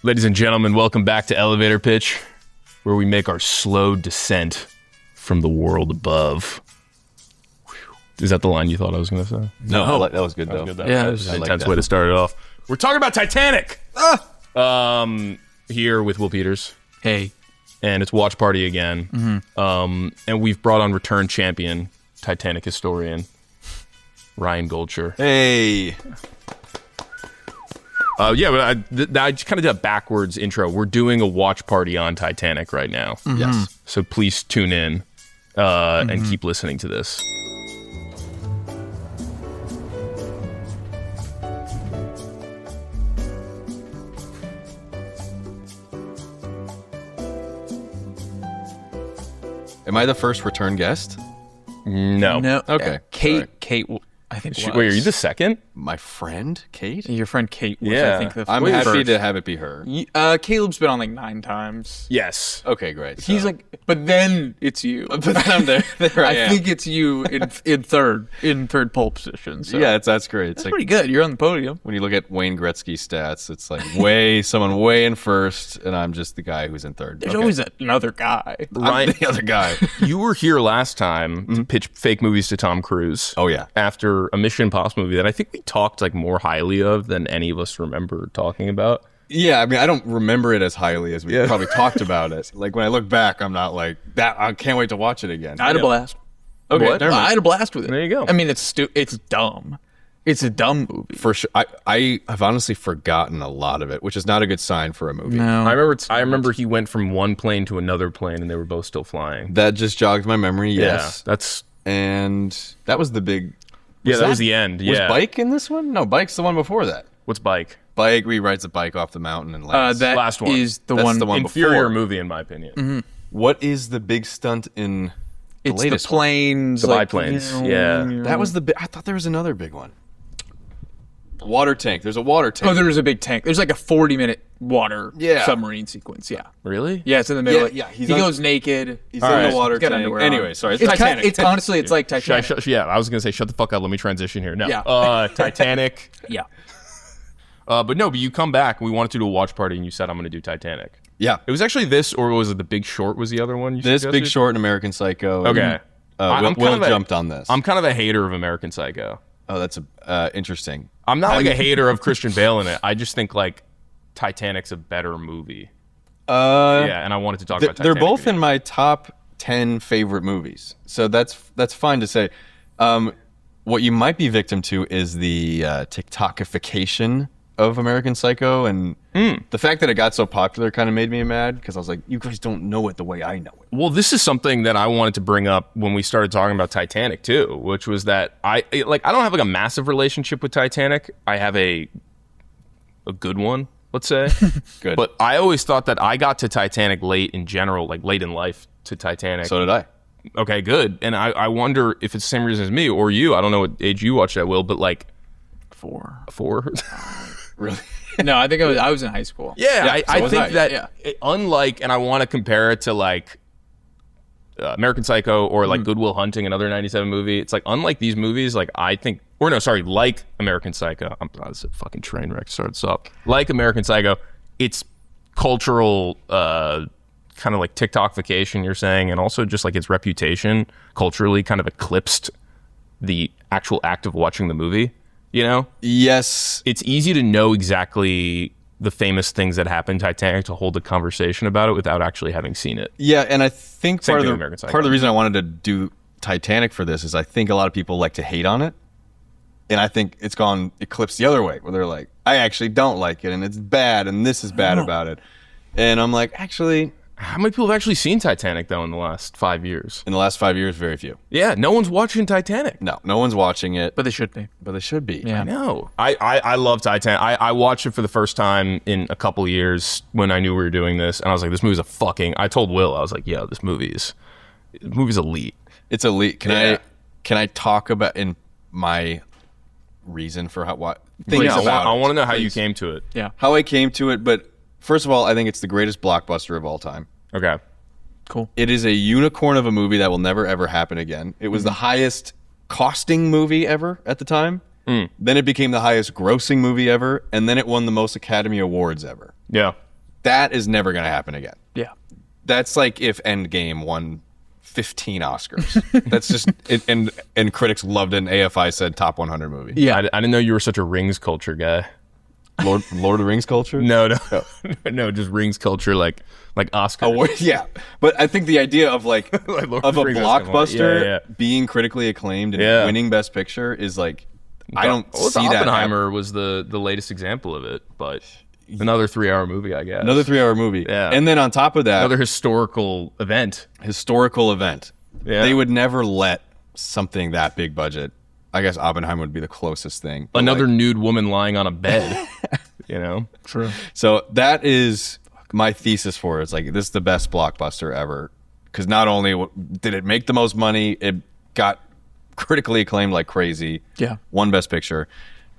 Ladies and gentlemen, welcome back to Elevator Pitch, where we make our slow descent from the world above. Is that the line you thought I was going to say? No, that was good, though. Yeah, it was an intense way to start it off. We're talking about Titanic! Here with Will Peters. Hey. And it's Watch Party again. Mm-hmm. And we've brought on return champion, Titanic historian, Ryan Goldsher. Hey! I just kind of did a backwards intro. We're doing a watch party on Titanic right now. Mm-hmm. Yes. So please tune in and keep listening to this. Am I the first return guest? No. Okay. Kate, I think was. Wait, are you the second? My friend, Kate? Your friend Kate was, Yeah. I think, the I'm first. happy to have it be her. Caleb's been on like 9 times. Yes. Okay, great. He's like, but then it's you. But then I'm there. I think it's you in third pole position. So. Yeah, that's great. It's That's like pretty good. You're on the podium. when you look at Wayne Gretzky's stats, it's like someone way in first, and I'm just the guy who's in third. There's always another guy. I'm the other guy. You were here last time to pitch fake movies to Tom Cruise. Oh, yeah. After a Mission Impossible movie that I think we talked like more highly of than any of us remember talking about. Yeah, I mean, I don't remember it as highly as we probably talked about it. Like, when I look back, I'm not like, that. I can't wait to watch it again. I had a blast. Okay, What? never mind. I had a blast with it. There you go. I mean, it's dumb. It's a dumb movie. For sure. I have honestly forgotten a lot of it, which is not a good sign for a movie. No. I remember he went from one plane to another plane and they were both still flying. That just jogged my memory, yes. Yeah, that's... And that was the big... that was the end. Was Yeah. Bike in this one? No, Bike's the one before that. What's Bike? Bike, he rides a bike off the mountain and lands. That Last one. is the That's one. the one Inferior before. movie, in my opinion. Mm-hmm. What is the big stunt in the It's latest the planes. The like, biplanes, you know, yeah. one? That was the big... I thought there was another big one. Water tank. There's a water tank. Oh, there was a big tank. There's like a 40-minute water submarine sequence. Yeah. Really? Yeah, it's in the middle. Yeah, he goes naked. He's All in right. the water He's got tank. underwear Anyway, on. sorry. It's Titanic. It's honestly, it's like Should I Titanic. I was going to say, shut the fuck up. Let me transition here. No. Yeah. Titanic. Yeah. But you come back. We wanted to do a watch party, and you said, I'm going to do Titanic. Yeah. It was actually this, or was it The Big Short was the other one you This, suggested? Big Short, and American Psycho. Okay. Will jumped on this. I'm kind of a hater of American Psycho. Oh, that's interesting. I'm not like a hater of Christian Bale in it. I just think like Titanic's a better movie. Yeah, and I wanted to talk about They're Titanic. both in my top 10 favorite movies, so that's fine to say. What you might be victim to is the TikTokification of American Psycho, and the fact that it got so popular kind of made me mad because I was like, you guys don't know it the way I know it. Well, this is something that I wanted to bring up when we started talking about Titanic too, which was that I don't have like a massive relationship with Titanic. I have a good one, let's say. Good. But I always thought that I got to Titanic late in general, like late in life to Titanic. So did I. Okay, good. And I wonder if it's the same reason as me or you. I don't know what age you watched that, Will, but like 4. 4? Really? No, I think I was in high school. Yeah, I was think I. that unlike, and I want to compare it to like American Psycho or like Good Will Hunting, another 97 movie. It's like, unlike these movies, like I think, or no, sorry, like American Psycho. This is a fucking train wreck starts up. Like American Psycho, it's cultural kind of like TikTokification, you're saying, and also just like its reputation culturally kind of eclipsed the actual act of watching the movie. You know? Yes. It's easy to know exactly the famous things that happened in Titanic to hold a conversation about it without actually having seen it. Yeah, and I think Same part thing of with American Psycho. the reason I wanted to do Titanic for this is I think a lot of people like to hate on it, and I think it's gone eclipsed the other way, where they're like, I actually don't like it, and it's bad, and this is bad about it. And I'm like, actually, How many people have actually seen Titanic, though, in the last 5 years? in the last 5 years, very few. Yeah, no one's watching Titanic. No one's watching it, But they should be. but they should be. Yeah. No. I love Titanic. I watched it for the first time in a couple of years when I knew we were doing this, and I was like, this movie's I told Will, I was like, yo, this movie's elite. It's elite. Yeah. Can I talk about in my reason for what Please, things I about want to it, know how you please. came to it. Yeah. How I came to it, but first of all, I think it's the greatest blockbuster of all time. Okay. Cool. It is a unicorn of a movie that will never ever happen again. It was the highest costing movie ever at the time. Then it became the highest grossing movie ever, and then it won the most Academy Awards ever. Yeah. that is never going to happen again. Yeah. That's like if Endgame won 15 Oscars. That's just and critics loved it. And AFI said top 100 movie. Yeah. I didn't know you were such a Rings culture guy. Lord of the Rings culture. No, no, just Rings culture, like Oscars. Oh, yeah, but I think the idea of like Like Lord of a of the Rings, that's blockbuster yeah. being critically acclaimed and Yeah. winning Best Picture is like I don't Well, see that happen. Oppenheimer was the latest example of it, but another 3-hour movie, I guess. Another 3-hour movie. Yeah. And then on top of that, Another historical event. historical event. Yeah. They would never let something that big budget. I guess Oppenheimer would be the closest thing. But Another like- nude woman lying on a bed. You know? True. So that is my thesis for it. It's like this is the best blockbuster ever because not only did it make the most money, it got critically acclaimed like crazy. Yeah. Won Best Picture.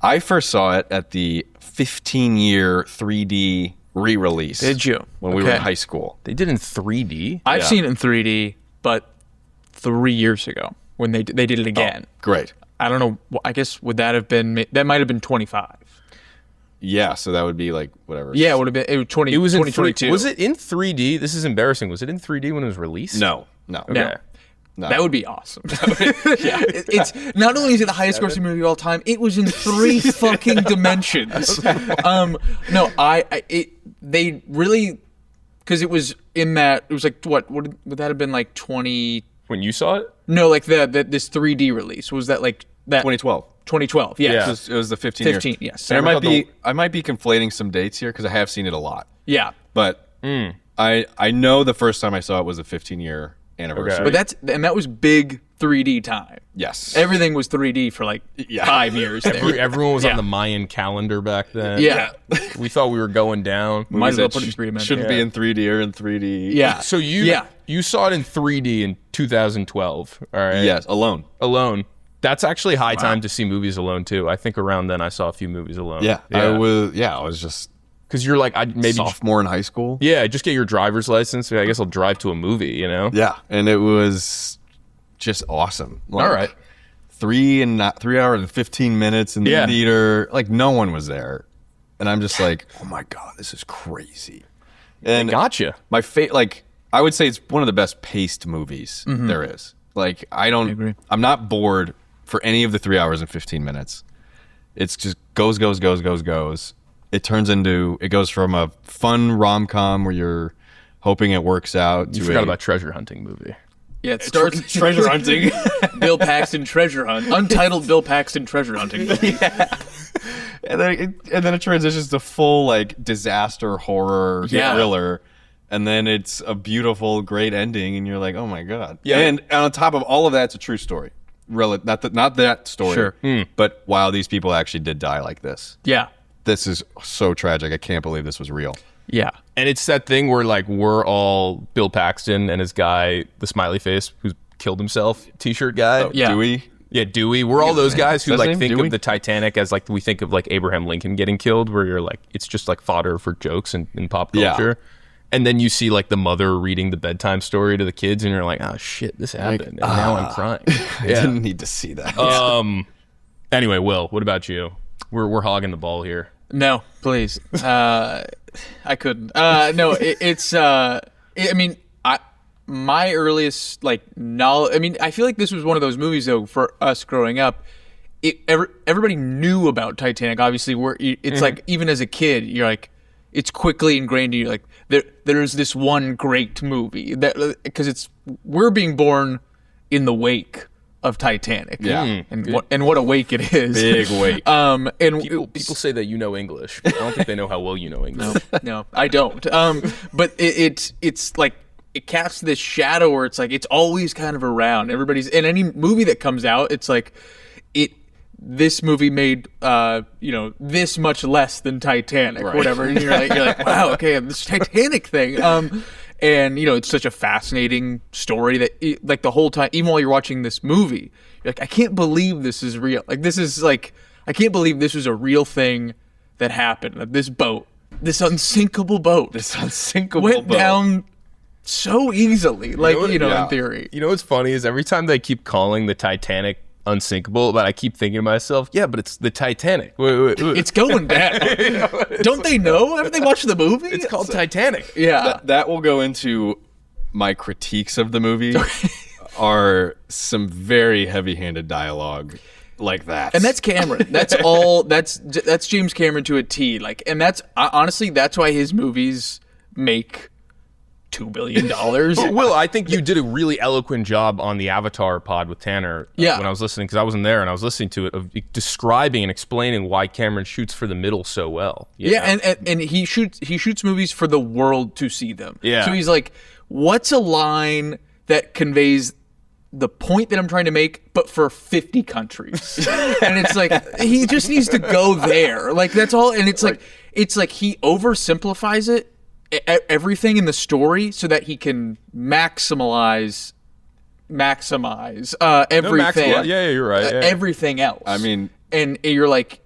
I first saw it at the 15-year 3D re-release. Did you? When we were in Okay. high school. They did in 3D. I've Yeah. seen it in 3D, but 3 years ago when they did it again. Great. I don't know. I guess would that have been? That might have been 25. Yeah, so that would be like whatever. Yeah, it would have been. It was 20. It was in 2022. Was it in 3D? This is embarrassing. Was it in 3D when it was released? No. No. No. That would be awesome. It's not only is it the highest grossing movie of all time, it was in 3 fucking dimensions. They really, because it was in that, it was like what would that have been like 20? When you saw it? No, like this 3D release was that like that 2012. 2012. Yeah. Yeah. It was the 15 year. 15. Yes. And I I might be conflating some dates here because I have seen it a lot. Yeah. But I know the first time I saw it was a 15-year anniversary. Okay. But that was big 3D time. Yes. Everything was 3D for like 5 years there. Everyone was Yeah. on the Mayan calendar back then. Yeah. We thought we were going down. Might as well Movies put it in that 3 dimensions. Shouldn't be in 3D or in 3D. Yeah. So you saw it in 3D in 2012, all right? Yes, alone. Alone. That's actually high time to see movies alone too. I think around then I saw a few movies alone. I was just Because you're like, maybe sophomore in high school. just get your driver's license. I guess I'll drive to a movie, you know? Yeah, and it was just awesome. Like, All right. 3 hours and 15 minutes in the Yeah. theater. Like no one was there, and I'm just like, oh my god, this is crazy. And Gotcha. my I would say it's one of the best paced movies there is. Like I agree. I'm not bored for any of the 3 hours and 15 minutes. It's just goes. It goes from a fun rom-com where you're hoping it works out You to forgot a about treasure hunting movie. Yeah, it starts treasure hunting. Bill Paxton treasure hunt. Untitled Bill Paxton treasure hunting. and then it transitions to full like disaster horror Yeah. thriller. And then it's a beautiful, great ending, and you're like, "Oh my god!" Yeah. And on top of all of that, it's a true story. Not that story, Sure. but wow, these people actually did die like this. Yeah. This is so tragic. I can't believe this was real. Yeah. And it's that thing where like we're all Bill Paxton and his guy, the smiley face who's killed himself, t-shirt guy. Yeah. Dewey. Yeah, Dewey. We're all those guys who That's his like name? think Dewey? of the Titanic as like we think of like Abraham Lincoln getting killed, where you're like it's just like fodder for jokes in pop Yeah. culture. And then you see like the mother reading the bedtime story to the kids, and you're like, oh shit, this happened, and now I'm crying. I didn't need to see that. Anyway, Will, what about you? We're hogging the ball here. No, please. I couldn't. No, I mean, my earliest like knowledge. I mean, I feel like this was one of those movies though for us growing up. Everybody knew about Titanic. Obviously, it's like even as a kid, you're like, it's quickly ingrained in you. Like there's this one great movie that because we're being born in the wake of Titanic. Yeah. and what a wake it is. Big wake. And People say that you know English. But I don't think they know how well you know English. No, I don't. But it's like it casts this shadow where it's like it's always kind of around. Everybody's in any movie that comes out. It's like this movie made this much less than Titanic, Right. whatever. And you're like, wow, okay, this Titanic thing. And it's such a fascinating story that like the whole time, even while you're watching this movie, you're like, I can't believe this is real. Like this is like I can't believe this was a real thing that happened. That this boat, this unsinkable boat, went down so easily. Like in theory. You know what's funny is every time they keep calling the Titanic unsinkable, but I keep thinking to myself, yeah, but it's the Titanic. Wait. It's going down. Don't they know? Haven't they watched the movie? It's called Titanic. Yeah. That will go into my critiques of the movie. Are some very heavy-handed dialogue like that, And that's Cameron. That's all. That's James Cameron to a T. Like, and that's honestly, that's why his movies make $2 billion. Will, I think you did a really eloquent job on the Avatar pod with Tanner when I was listening, because I wasn't there and I was listening to it, of describing and explaining why Cameron shoots for the middle so well. And he shoots movies for the world to see them. Yeah. So he's like, what's a line that conveys the point that I'm trying to make, but for 50 countries? And it's like, he just needs to go there. Like, that's all. And it's like he oversimplifies it, everything in the story, so that he can maximize everything. Yeah, you're right. Yeah. Everything else. I mean, and you're like,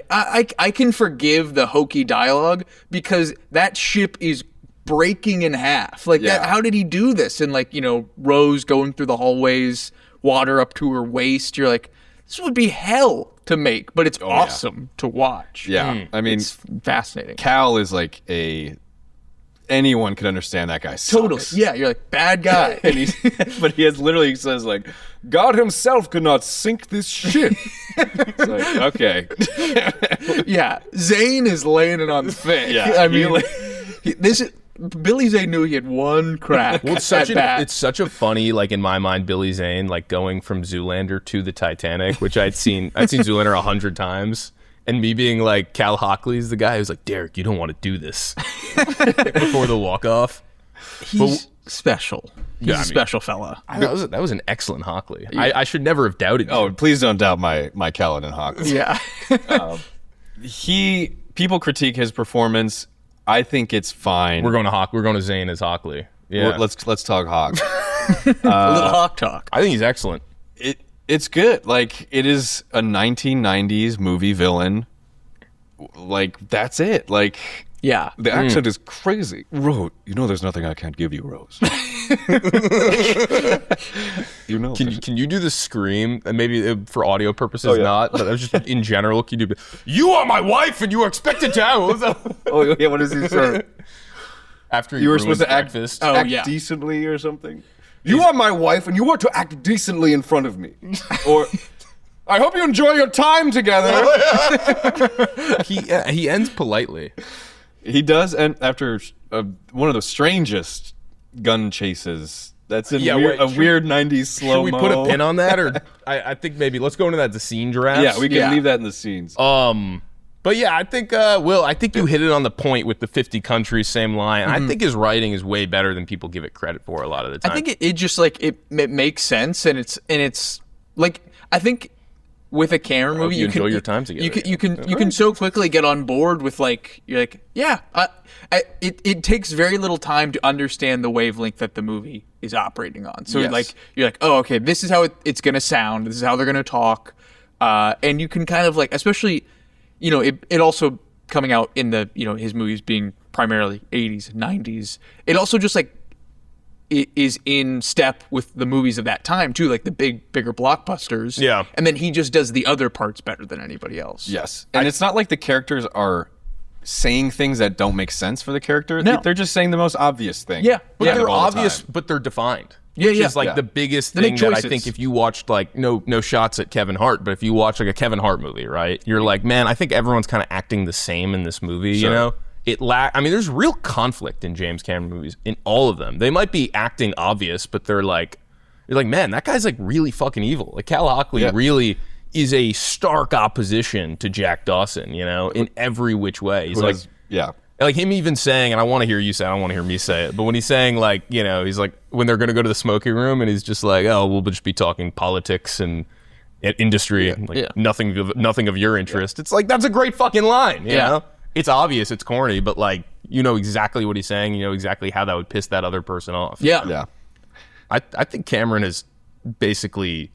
I can forgive the hokey dialogue because that ship is breaking in half. Like, that, how did he do this? And like, Rose going through the hallways, water up to her waist. You're like, this would be hell to make, but it's awesome to watch. Yeah. I mean, it's fascinating. Cal is like anyone could understand that guy sucks. Totally. Yeah, you're like, bad guy. And but he literally says like, God himself could not sink this ship. It's like, okay. Yeah, Zane is laying it on thick. Yeah. I mean, Billy Zane knew he had one crack. Well, it's such a funny, like, in my mind, Billy Zane, like, going from Zoolander to the Titanic, which I'd seen Zoolander 100 times, and me being like, Cal Hockley's the guy who's like, Derek, you don't want to do this before the walk off. He's special. He's a special fella. That was an excellent Hockley. I should never have doubted you. Oh, please don't doubt my Callan Hockley. Yeah. People critique his performance. I think it's fine. We're going to Zane as Hockley. Yeah. Let's talk Hawk. A little Hawk talk. I think he's excellent. It's good. Like, it is a 1990s movie villain. Like, that's it. Like, yeah. The accent is crazy. Rose, there's nothing I can't give you, Rose. Can you do the scream? And maybe for audio purposes, not. But just in general, can you do? You are my wife, and you are expected to. Oh yeah, what does he say? After you were supposed to breakfast. act decently or something. You are my wife, and you are to act decently in front of me. Or, I hope you enjoy your time together. He ends politely. He does, and after one of the strangest gun chases. That's in a weird 90s slow-mo. Should we put a pin on that? Or I think maybe let's go into that, the scene drafts. Yeah, we can leave that in the scenes. But yeah, I think, Will, I think you hit it on the point with the 50 countries, same line. I think his writing is way better than people give it credit for a lot of the time. I think it just, like, it makes sense, and it's like, I think with a Cameron movie, you can enjoy your time together. You can so quickly get on board with, like, you're like, it takes very little time to understand the wavelength that the movie is operating on. So like, you're like, oh, okay, this is how it's going to sound. This is how they're going to talk. And you can kind of, like, especially, it also coming out in the, his movies being primarily 80s, 90s. It also just, like, it is in step with the movies of that time too, like the bigger blockbusters. Yeah. And then he just does the other parts better than anybody else. Yes. And it's not like the characters are saying things that don't make sense for the character. No. They're just saying the most obvious thing. Yeah. But they're obvious, but they're defined. Which is like the biggest thing that I think if you watched, like, no shots at Kevin Hart, but if you watch like a Kevin Hart movie, right, you're like, man, I think everyone's kind of acting the same in this movie, there's real conflict in James Cameron movies, in all of them. They might be acting obvious, but you're like, man, that guy's like really fucking evil. Like, Cal Hockley really is a stark opposition to Jack Dawson, in every which way. He's like, like him even saying, and I want to hear you say it, I don't want to hear me say it, but when he's saying, like, he's like, when they're going to go to the smoking room and he's just like, oh, we'll just be talking politics and industry, nothing of your interest. It's like, that's a great fucking line, you know? It's obvious, it's corny, but, like, you know exactly what he's saying, you know exactly how that would piss that other person off. Yeah. I think Cameron has basically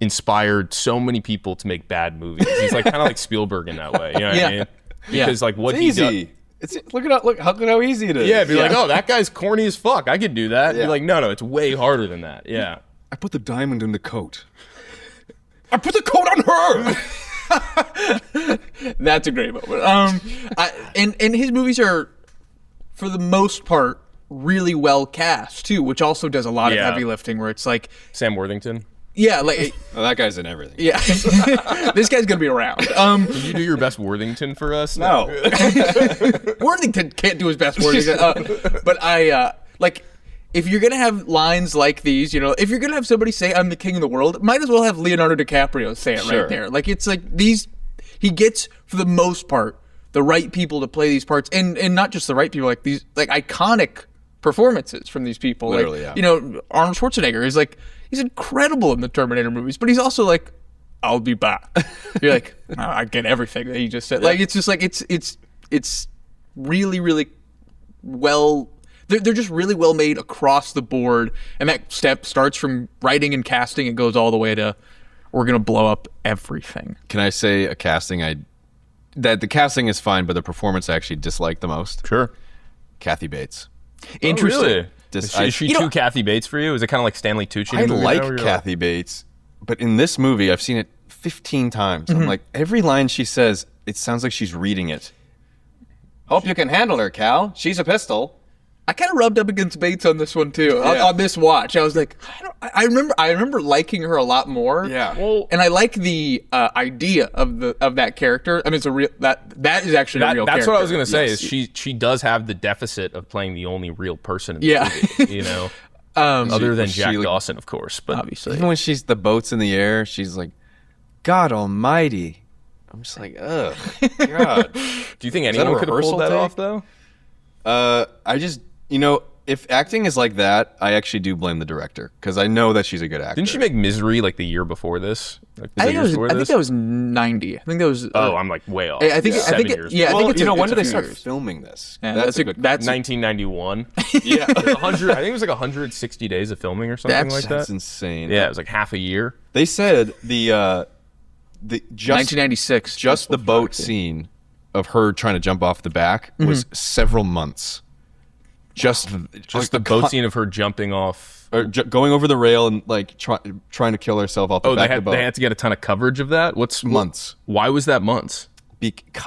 inspired so many people to make bad movies. He's like kind of like Spielberg in that way, you know what I mean? Because like what it's he easy. does, Look how easy it is. Yeah, be like, oh, that guy's corny as fuck. I could do that. Yeah. Be like, no, it's way harder than that. Yeah. I put the diamond in the coat. I put the coat on her. That's a great moment. And his movies are, for the most part, really well cast too, which also does a lot of heavy lifting. Where it's like Sam Worthington. Yeah, like that guy's in everything. Yeah, this guy's gonna be around. Can you do your best Worthington for us? No, Worthington can't do his best Worthington. But I like if you're gonna have lines like these, if you're gonna have somebody say "I'm the king of the world," might as well have Leonardo DiCaprio say it right there. Like it's like these, he gets for the most part the right people to play these parts, and not just the right people, like these like iconic performances from these people. Literally, like, Arnold Schwarzenegger is like. He's incredible in the Terminator movies, but he's also like, I'll be back. You're like, oh, I get everything that he just said. Like, it's just like, it's really, really well, they're just really well made across the board. And that step starts from writing and casting and goes all the way to, we're going to blow up everything. Can I say a casting that the casting is fine, but the performance I actually dislike the most? Sure. Kathy Bates. Interesting. Really? Is she too Kathy Bates for you? Is it kind of like Stanley Tucci? I like Kathy Bates, but in this movie, I've seen it 15 times. I'm like, every line she says, it sounds like she's reading it. Hope you can handle her, Cal. She's a pistol. I kind of rubbed up against Bates on this one too. On this watch, I was like, I remember liking her a lot more. Yeah. Well, and I like the idea of that character. I mean, it's a real that is actually a real character. That's what I was gonna say. Is she does have the deficit of playing the only real person in the movie, other than Jack Dawson, of course. But obviously, even when the boat's in the air, she's like, God Almighty. I'm just like, ugh, God. Do you think anyone could have pulled that off though? I just. If acting is like that, I actually do blame the director because I know that she's a good actor. Didn't she make Misery like the year before this? Like, I think that was 90. I think that was. I'm like way off. I think 7 years. Yeah, I think it's when did they start filming this? Yeah, that's 1991. Yeah, 100. I think it was like 160 days of filming or something like that. That's insane. Yeah, it was like half a year. They said the 1996. Just the boat scene of her trying to jump off the back was several months. Just the boat scene of her jumping off, or going over the rail and like trying to kill herself off the back of the boat. They had to get a ton of coverage of that. Months? Why was that months?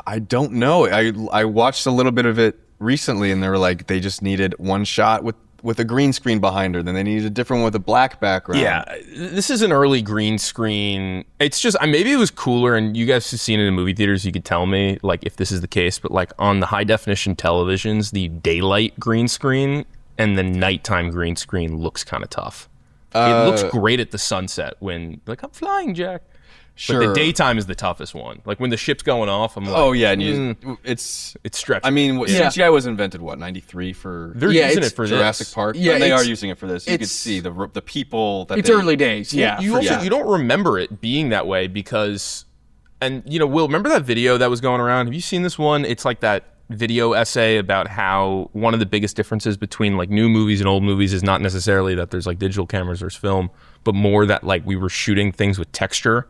I don't know. I watched a little bit of it recently, and they were like they just needed one shot with a green screen behind her. Then they needed a different one with a black background. Yeah, this is an early green screen. It's just maybe it was cooler, and you guys have seen it in movie theaters. You could tell me like if this is the case, but like on the high definition televisions, the daylight green screen and the nighttime green screen looks kind of tough. It looks great at the sunset when like I'm flying, Jack. Sure. But the daytime is the toughest one. Like when the ship's going off, I'm like, oh yeah, and it's stretched. I mean, CGI was invented 93 for they're using it for Jurassic this. Park. Yeah, and they are using it for this. You could see the people that it's early days. Yeah, you don't remember it being that way because, and Will, remember that video that was going around? Have you seen this one? It's like that video essay about how one of the biggest differences between like new movies and old movies is not necessarily that there's like digital cameras versus film, but more that like we were shooting things with texture.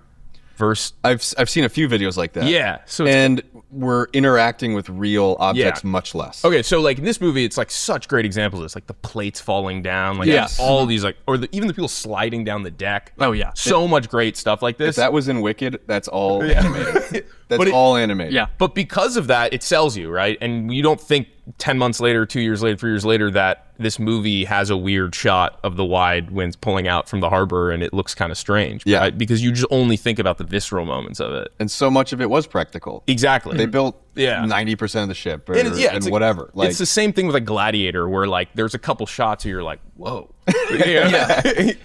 I've seen a few videos like that. Yeah. And we're interacting with real objects much less. Okay, so like in this movie, it's like such great examples of this, like the plates falling down, like all these like, or even the people sliding down the deck. Oh yeah. So much great stuff like this. If that was in Wicked, that's all animated. That's all animated. Yeah. But because of that, it sells you, right? And you don't think 10 months later, 2 years later, 3 years later that this movie has a weird shot of the wide when it's pulling out from the harbor and it looks kind of strange. Yeah. Right? Because you just only think about the visceral moments of it. And so much of it was practical. Exactly. They built 90% of the ship and whatever. Like, it's the same thing with like Gladiator where like there's a couple shots where you're like, whoa.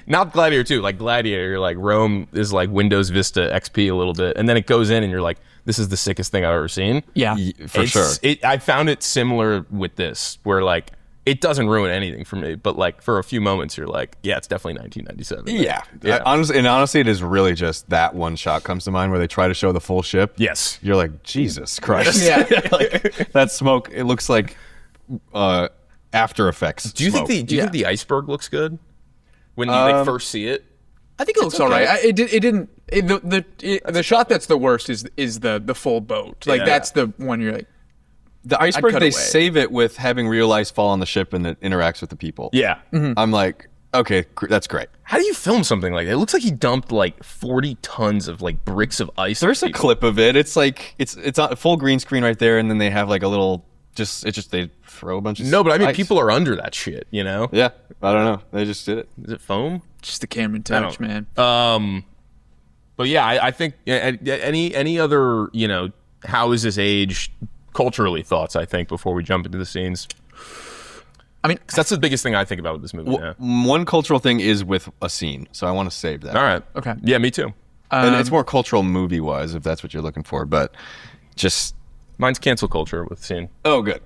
Not Gladiator 2. Like Gladiator, you're like Rome is like Windows Vista XP a little bit. And then it goes in and you're like, this is the sickest thing I've ever seen. Yeah. For sure. I found it similar with this where like it doesn't ruin anything for me, but like for a few moments you're like, yeah, it's definitely 1997. Yeah. Honestly, it is really just that one shot comes to mind where they try to show the full ship. Yes. You're like, Jesus Christ. Yeah. Like, that smoke, it looks like After Effects. Do you think the iceberg looks good when you first see it? I think it looks all right. The shot that's the worst is the full boat. Like that's the one you're like. The iceberg, they save it with having real ice fall on the ship and it interacts with the people. Yeah. I'm like, Okay, that's great. How do you film something like that? It looks like he dumped like 40 tons of like bricks of ice. There's a clip of it. It's like it's on full green screen right there, and then they have like a little they throw a bunch of No, but I mean ice. people are under that shit, you know? Yeah, I don't know. They just did it. Is it foam? Just the Cameron touch, man. But yeah, I think any other, you know, how is this aged culturally thoughts, I think, before we jump into the scenes. I mean, 'Cause that's the biggest thing I think about with this movie. Well, one cultural thing is with a scene, so I want to save that. All right. Okay. Yeah, me too. And it's more cultural movie-wise, if that's what you're looking for, but just... Mine's cancel culture with scene. Oh, good.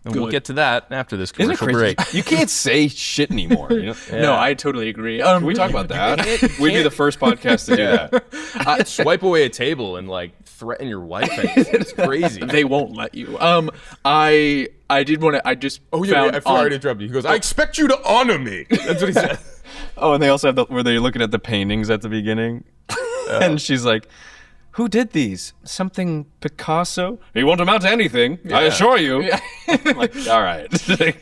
And we'll get to that after this Isn't it commercial crazy? break. You can't say shit anymore. You know? No, I totally agree. Can we talk about that? We'd be the first podcast to do that. Swipe away a table and like threaten your wife. It's crazy. They won't let you. I did want to. I just Oh yeah, found I forgot to interrupt you. He goes, "I expect you to honor me." That's what he said. Oh, and they also have where they're looking at the paintings at the beginning. And she's like, who did these? Something Picasso? He won't amount to anything, I assure you. I'm like, all right.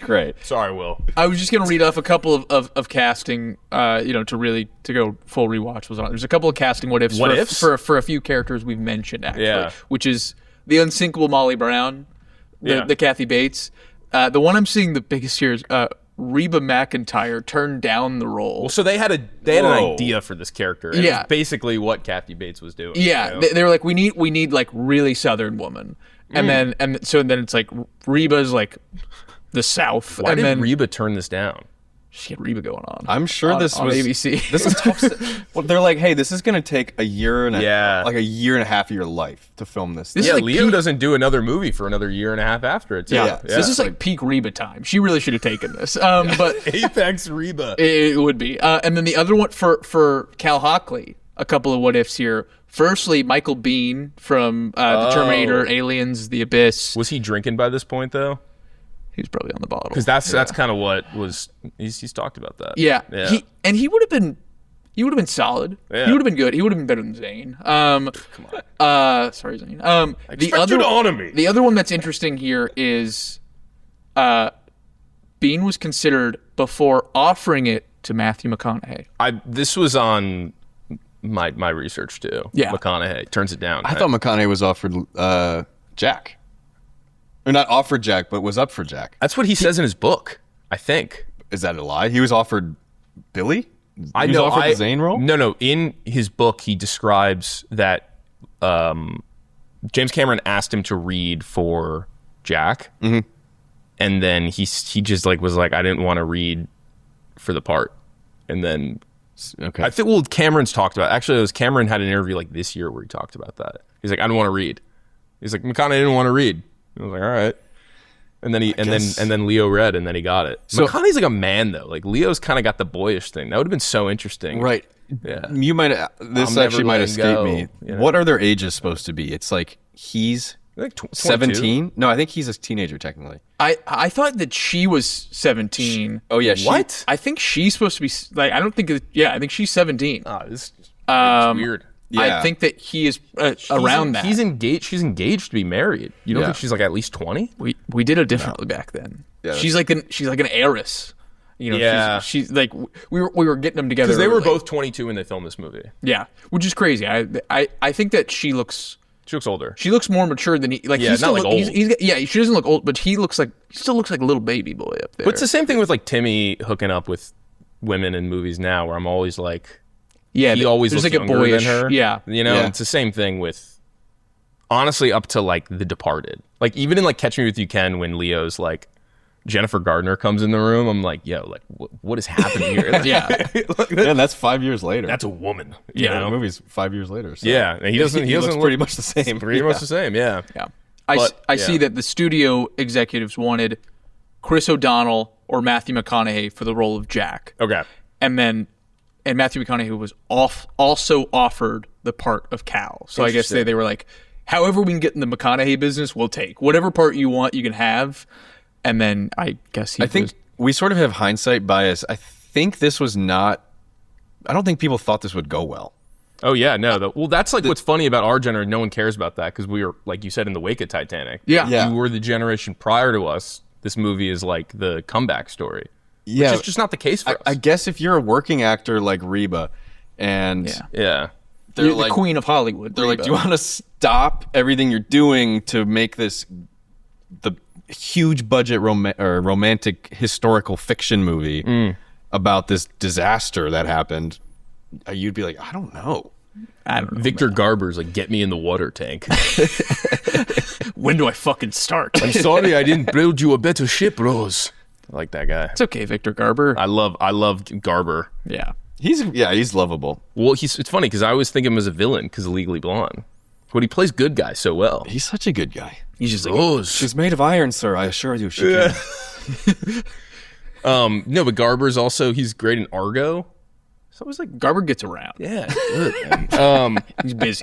Great. Sorry, Will. I was just gonna read off a couple of casting, to go full rewatch was on. There's a couple of casting what ifs for a few characters we've mentioned actually, which is the unsinkable Molly Brown, the Kathy Bates. The one I'm seeing the biggest here is Reba McEntire turned down the role. Well, so they had an idea for this character. It was basically what Kathy Bates was doing. Yeah, you know? they were like, we need like really Southern woman, and then it's like Reba's like the South. Why and did then Reba turn this down? she had Reba going on. I'm sure this on was ABC. This is tough. Well, they're like, hey, this is going to take a year and a year and a half of your life to film this. This Yeah, is like Leo peak- doesn't do another movie for another year and a half after it. Too. Yeah. This is like peak Reba time. She really should have taken this. But Apex Reba. it would be. And then the other one for Cal Hockley, a couple of what ifs here. Firstly, Michael Biehn from the Terminator, Aliens, The Abyss. Was he drinking by this point though? He was probably on the bottle. Because that's kind of what was. He's talked about that. Yeah. Yeah. He would have been solid. Yeah. He would have been good. He would have been better than Zane. Come on. Sorry, Zane. Expect you to honor me. The other one that's interesting here is Bean was considered before offering it to Matthew McConaughey. This was on my research too. Yeah. McConaughey turns it down. I thought McConaughey was offered Jack. Or not offered Jack, but was up for Jack. That's what he says in his book. I think. Is that a lie? He was offered Billy? I He was know. offered the Zane role? No. In his book, he describes that James Cameron asked him to read for Jack, and then he just like was like, I didn't want to read for the part, and then Okay. I think Cameron's talked about. Actually, it was Cameron had an interview like this year where he talked about that. He's like, I don't want to read. He's like, McConaughey didn't want to read. I was like, all right. And then then Leo read, and then he got it. So McConaughey's like a man though. Like Leo's kind of got the boyish thing. That would have been so interesting. Right. Yeah. You might this I'm actually never might letting escape go, me. you know? What are their ages supposed to be? It's like he's Like 22? 17? No, I think he's a teenager technically. I thought that she was 17. Oh yeah, What? I think she's supposed to be like. I don't think. I think she's 17. This is weird. Yeah. I think that he is around that. He's engaged. She's engaged to be married. You don't Yeah. think she's like at least 20? We did it differently back then. Yeah, she's like an heiress. You know, Yeah. she's like we were getting them together Because they were early. both 22 when they filmed this movie. Yeah, which is crazy. I think that she looks older. She looks more mature than he. Like Yeah, he's not still like look, old. She doesn't look old, but he still looks like a little baby boy up there. But it's the same thing with like Timmy hooking up with women in movies now, where I'm always like, he always there's looks like a younger boyish. than her. Yeah, You know, Yeah. it's the same thing with, honestly, up to like The Departed. Like even in like Catch Me If You Can, when Leo's like, Jennifer Gardner comes in the room, I'm like, yo, like what is happening here? Yeah. Yeah, that's 5 years later. That's a woman. You yeah, know? the movie's 5 years later. So. Yeah, and he doesn't looks look pretty much the same. pretty much the same. Yeah. Yeah. But, I see that the studio executives wanted Chris O'Donnell or Matthew McConaughey for the role of Jack. Okay. And Matthew McConaughey was also offered the part of Cal. So I guess they were like, however we can get in the McConaughey business, we'll take. Whatever part you want, you can have. And then I guess I think we sort of have hindsight bias. I think this was not. I don't think people thought this would go well. Oh yeah, no. Well, that's like what's funny about our generation. No one cares about that because we were, like you said, in the wake of Titanic. Yeah. Yeah. You were the generation prior to us. This movie is like the comeback story. Yeah, which is just not the case for us. I guess if you're a working actor like Reba, and Yeah. they're You're like the queen of Hollywood. they're like, Reba. do you want to stop everything you're doing to make this the huge budget romantic historical fiction movie about this disaster that happened? You'd be like, I don't know. I don't know. Victor Garber's like, get me in the water tank. When do I fucking start? I'm sorry I didn't build you a better ship, Rose. I like that guy. It's okay, Victor Garber. I love Garber. Yeah. He's lovable. Well, it's funny because I always think of him as a villain because of Legally Blonde. But he plays good guy so well. He's such a good guy. He's just like, Rose. She's made of iron, sir. I assure you, she can. No, but Garber's also, he's great in Argo. So I was like, Garber gets around. yeah, good, man. He's busy.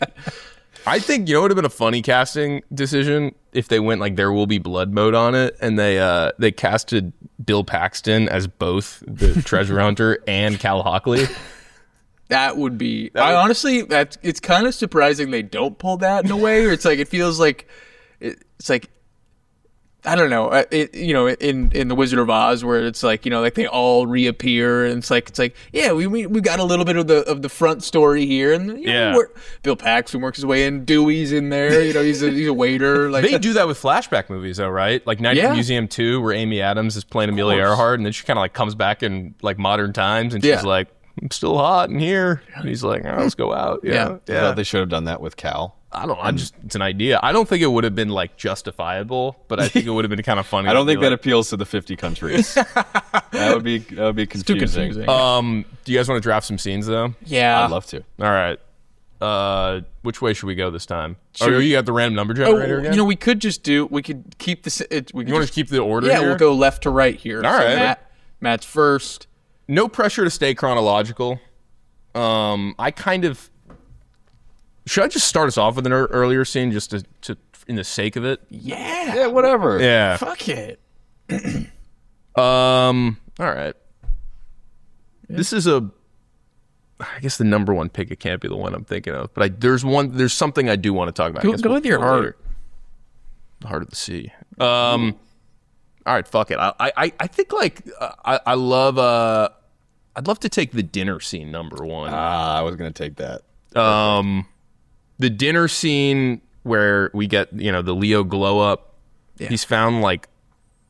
I think, it would have been a funny casting decision if they went like There Will Be Blood mode on it, and they casted Bill Paxton as both the treasure hunter and Cal Hockley. That would be. Honestly, it's kind of surprising they don't pull that in a way. Or it's like it feels like it's like I don't know. In the Wizard of Oz, where it's like like they all reappear, and it's like yeah, we got a little bit of the front story here, and Bill Paxton works his way in. Dewey's in there. He's a waiter. Like They do that with flashback movies, though, right? Like Night at the Museum 2, where Amy Adams is playing Amelia Earhart, and then she kind of like comes back in like modern times, and she's like, I'm still hot in here. And he's like, let's go out. Yeah. I thought they should have done that with Cal. I don't know. It's an idea. I don't think it would have been like justifiable, but I think it would have been kind of funny. I don't think that appeals to the 50 countries. that would be confusing. too confusing. Do you guys want to draft some scenes though? Yeah, I'd love to. All right. Which way should we go this time? Sure. You got the random number generator again? we could keep this. You want to keep the order? Yeah, here? we'll go left to right here. All right. Matt's first. No pressure to stay chronological. I kind of. Should I just start us off with an earlier scene just to in the sake of it? Yeah, Whatever. Yeah. fuck it. All right. This is I guess the number one pick. It can't be the one I'm thinking of, but there's something I do want to talk about. Go with your heart. The heart of the sea. All right, fuck it. I think like I love I'd love to take the dinner scene number one. I was gonna take that. The dinner scene where we get the Leo glow up. Yeah. He's found like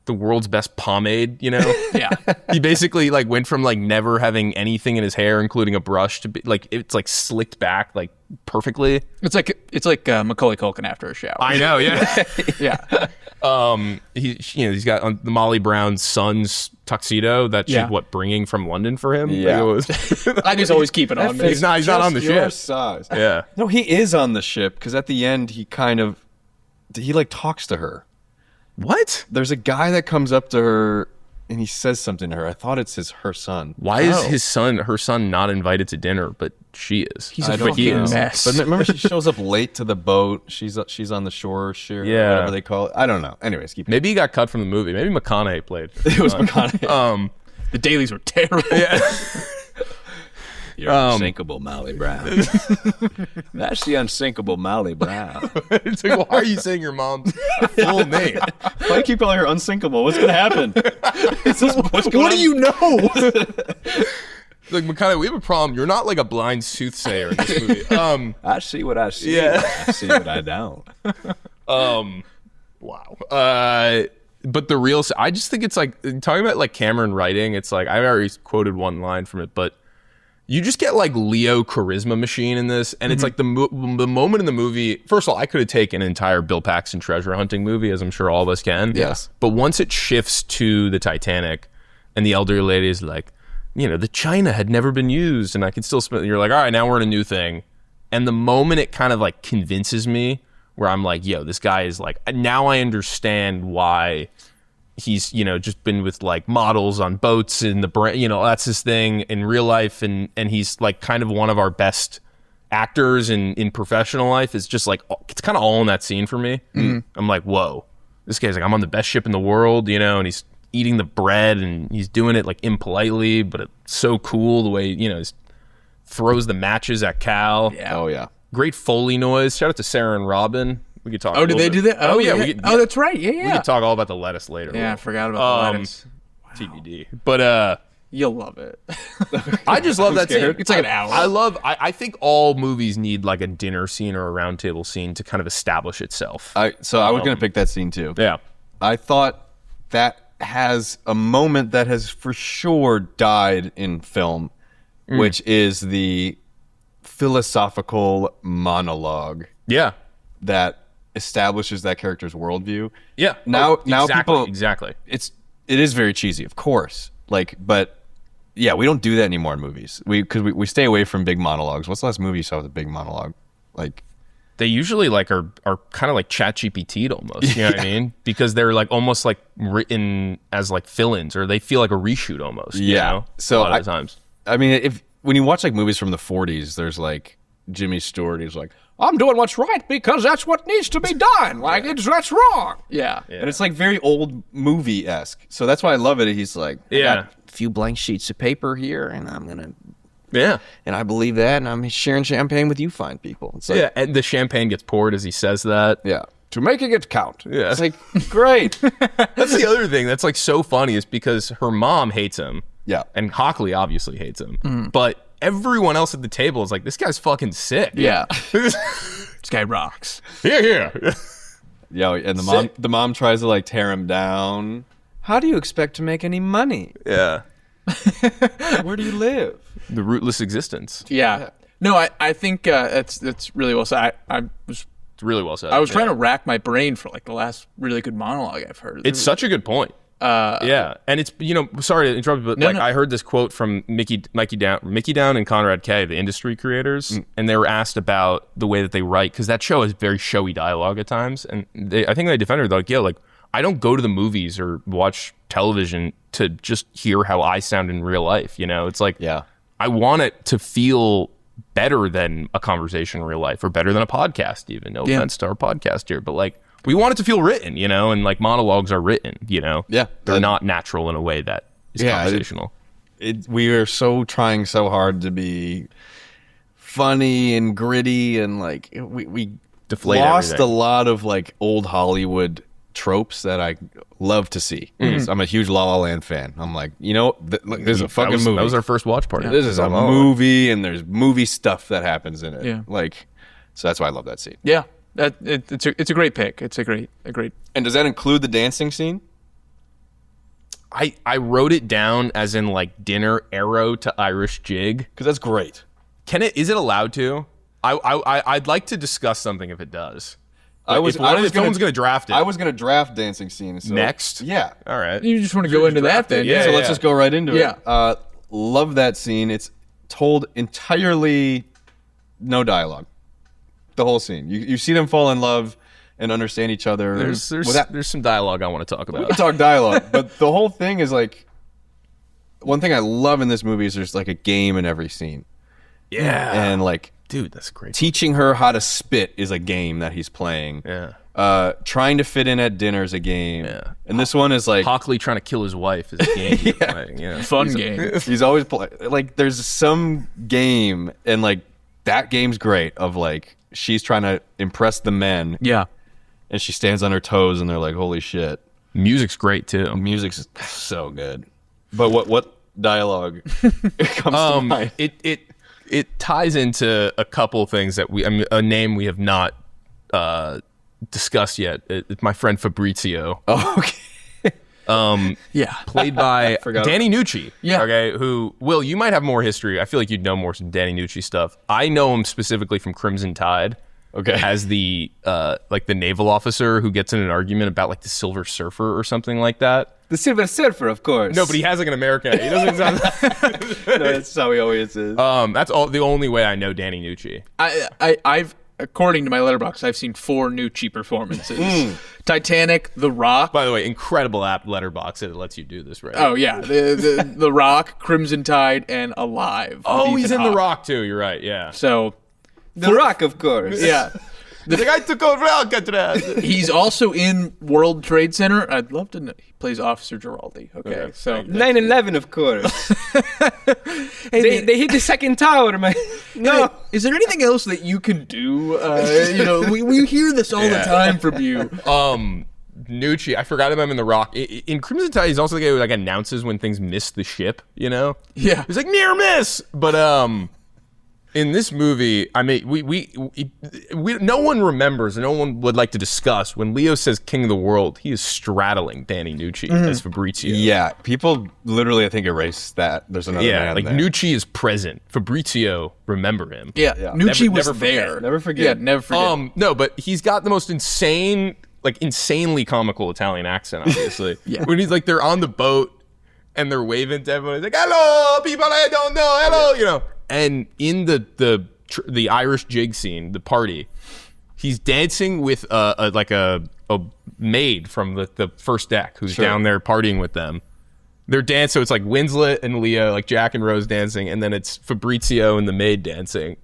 the world's best pomade. Yeah. He basically like went from like never having anything in his hair, including a brush, to be like it's like slicked back like perfectly. It's like Macaulay Culkin after a shower. I know, yeah. Yeah. He's got the Molly Brown's son's tuxedo that she's bringing from London for him. Yeah. I just always keep it on me. He's not on the ship. Size. Yeah. No, he is on the ship because at the end he like talks to her. What? There's a guy that comes up to her and he says something to her. I thought it's her son. Why is her son not invited to dinner, but she is? He's a fucking mess. But remember, she shows up late to the boat. She's on the shore, whatever they call it. I don't know. Anyways, maybe he got cut from the movie. Maybe McConaughey played. It was McConaughey. The dailies were terrible. Yeah. You're unsinkable, Molly Brown. That's the unsinkable Molly Brown. It's like, why are you saying your mom's full name? Why do you keep calling her unsinkable? What's going to happen? What do you know? Like, McConaughey, we have a problem. You're not like a blind soothsayer in this movie. I see what I see. Yeah. I see what I don't. Wow. But the real, I just think it's like, talking about like Cameron writing, it's like, I already quoted one line from it, but you just get like Leo charisma machine in this, and it's like the moment in the movie. First of all, I could have taken an entire Bill Paxton treasure hunting movie, as I'm sure all of us can. Yes. But once it shifts to the Titanic, and the elderly lady is like, the china had never been used, and I can still smell. You're like, all right, now we're in a new thing. And the moment it kind of like convinces me, where I'm like, yo, this guy is like, now I understand why he's just been with like models on boats in the brand, that's his thing in real life, and he's like kind of one of our best actors in professional life. It's just like, it's kind of all in that scene for me. I'm like, whoa, this guy's like, I'm on the best ship in the world, and he's eating the bread and he's doing it like impolitely, but it's so cool the way he throws the matches at Cal. Oh yeah, great Foley noise. Shout out to Sarah and Robin. We could talk. Oh, did they do that? Oh, yeah. We Oh, that's right. Yeah, We could talk all about the lettuce later. Yeah, I forgot about the lettuce. TBD. But You'll love it. I just love that scene. It's like an hour. I think all movies need like a dinner scene or a round table scene to kind of establish itself. I was gonna pick that scene too. Yeah. I thought that has a moment that has for sure died in film, which is the philosophical monologue. Yeah. That establishes that character's worldview. Yeah. Now people exactly. It is very cheesy, of course. But yeah, we don't do that anymore in movies. Because we stay away from big monologues. What's the last movie you saw with a big monologue? Like, they usually like are kind of like ChatGPT'd almost. You know what I mean? Because they're like almost like written as like fill-ins, or they feel like a reshoot almost. You know? So a lot of times. I mean, when you watch like movies from the 40s, there's like Jimmy Stewart. He's like, I'm doing what's right because that's what needs to be done. Like, that's wrong. Yeah. And it's like very old movie-esque. So that's why I love it. He's like, I got a few blank sheets of paper here, and I'm going to... Yeah. And I believe that, and I'm sharing champagne with you fine people. It's like, and the champagne gets poured as he says that. Yeah. To making it count. Yeah. It's like, great. That's the other thing that's like so funny is because her mom hates him. Yeah. And Hockley obviously hates him. But everyone else at the table is like, this guy's fucking sick. Yeah. This guy rocks. Here. Yeah, and the mom tries to like tear him down. How do you expect to make any money? Yeah. Where do you live? The rootless existence. Yeah. No, I think that's really well said. It's really well said. I was trying to rack my brain for like the last really good monologue I've heard. It's such a good point. Yeah, and it's sorry to interrupt, but I heard this quote from Mickey Down and Conrad K, the industry creators, and they were asked about the way that they write because that show has very showy dialogue at times, and I think they defended like I don't go to the movies or watch television to just hear how I sound in real life. It's like I want it to feel better than a conversation in real life or better than a podcast. Even no offense to our podcast here, but like. We want it to feel written, and like monologues are written, Yeah. They're not natural in a way that is conversational. We are so trying so hard to be funny and gritty, and like we deflate lost everything. a lot of like old Hollywood tropes that I love to see. I'm a huge La La Land fan. I'm like, look, this is a fucking movie. That was our first watch party. This is a movie, and there's movie stuff that happens in it. Yeah. So that's why I love that scene. Yeah. It's a great pick. It's a great. And does that include the dancing scene? I wrote it down as in like dinner arrow to Irish jig Because that's great. Is it allowed to? I'd like to discuss something if it does. No one's going to draft it. I was going to draft dancing scene. So, next. Yeah. All right. You just want to go into that then? Yeah. So let's just go right into it. Yeah. Love that scene. It's told entirely no dialogue. The whole scene. You see them fall in love and understand each other. There's some dialogue I want to talk about. We can talk dialogue, but the whole thing is like, one thing I love in this movie is there's like a game in every scene. Yeah. And like, dude, that's great. Teaching her how to spit is a game that he's playing. Yeah. Trying to fit in at dinner is a game. Yeah. And this one is like Hockley trying to kill his wife is a game. You're playing. Yeah. Fun game. He's always like there's some game, and like that game's great of like she's trying to impress the men. Yeah. And she stands on her toes, and they're like, holy shit. Music's great too. Music's so good. But what dialogue comes to mind? It ties into a couple things that a name we have not discussed yet. It's my friend Fabrizio. Oh, okay. Yeah. Played by Danny Nucci. Yeah. Okay. Who, Will, you might have more history. I feel like you'd know more some Danny Nucci stuff. I know him specifically from Crimson Tide. Okay. As the like the naval officer who gets in an argument about like the Silver Surfer or something like that. The Silver Surfer, of course. No, but he has like an American. He doesn't sound. No, that's how he always is. That's the only way I know Danny Nucci. I've according to my letterbox, I've seen 4 Nucci performances. Titanic, The Rock. By the way, incredible app letterbox that lets you do this, right? Oh yeah, the Rock, Crimson Tide, and Alive. Oh, he's in The Rock too. You're right. Yeah. So. The Rock, of course. Yeah. The guy took over Alcatraz. He's also in World Trade Center. I'd love to know. He plays Officer Giraldi. Okay. So 9/11, of course. They hit the second tower, man. No. Is there anything else that you can do? We hear this all the time from you. Nucci, I forgot about him in The Rock. In Crimson Tide, he's also the guy who like announces when things miss the ship. You know? Yeah. He's like near miss, but in this movie, I mean, we no one remembers and no one would like to discuss when Leo says "King of the World." He is straddling Danny Nucci as Fabrizio. Yeah, people literally, I think, erase that. There's another man like there. Nucci is present. Fabrizio, remember him. Yeah, Nucci was never forget. there. Never forget. Yeah, never forget. No, but he's got the most insane, like insanely comical Italian accent. Obviously, Yeah. When he's like they're on the boat and they're waving to everyone, he's like, "Hello, people I don't know, hello," you know. And in the Irish jig scene, the party, he's dancing with a maid from the first deck who's down there partying with them. They're dancing, so it's like Winslet and Leo, like Jack and Rose dancing, and then it's Fabrizio and the maid dancing.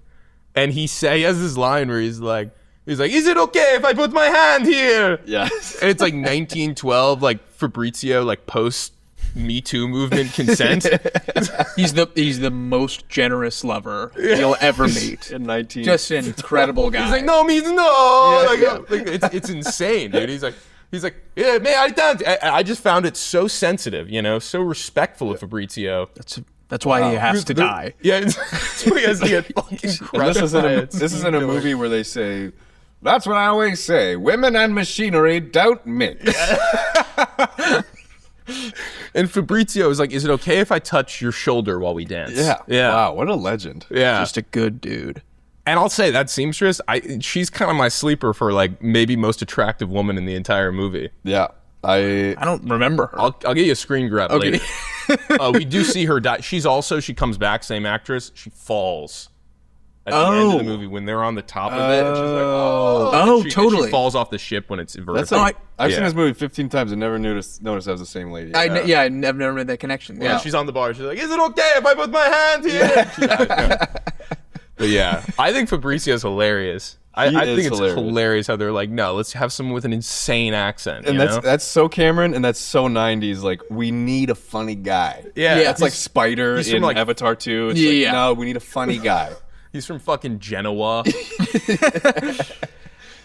And he has this line where he's like, "Is it okay if I put my hand here?" Yes. And it's like 1912, like Fabrizio, like post Me Too movement consent. He's the most generous lover you'll ever meet. In 19. Just an incredible guy. He's like, "No means no." Yeah, Like, it's insane, dude. He's like, "Yeah, man, I done." I just found it so sensitive, you know, so respectful of Fabrizio. That's why he has to die. Yeah, that's why he has to get fucking And crushed. this is in a movie where they say, "That's what I always say: women and machinery don't mix." And Fabrizio is like, "Is it okay if I touch your shoulder while we dance?" Yeah. Wow, what a legend. Yeah. Just a good dude. And I'll say that seamstress, she's kind of my sleeper for like maybe most attractive woman in the entire movie. Yeah. I don't remember her. I'll get you a screen grab later. We do see her die. She comes back, same actress. She falls at the end of the movie when they're on the top of it. And she's like, Oh, She totally. falls off the ship when it's vertical. That's like, I've Yeah. seen this movie 15 times and never noticed that was the same lady. I've never made that connection. Yeah, she's on the bar. She's like, "Is it okay if I put my hand here?" She dies, yeah. But yeah, I think Fabrizio's hilarious. I think it's hilarious how they're like, "No, let's have someone with an insane accent." And you know? that's so Cameron, and that's so 90s. Like, we need a funny guy. Yeah. It's like Spider he's in from, like- Avatar 2. It's Yeah. like, no, we need a funny guy. He's from fucking Genoa.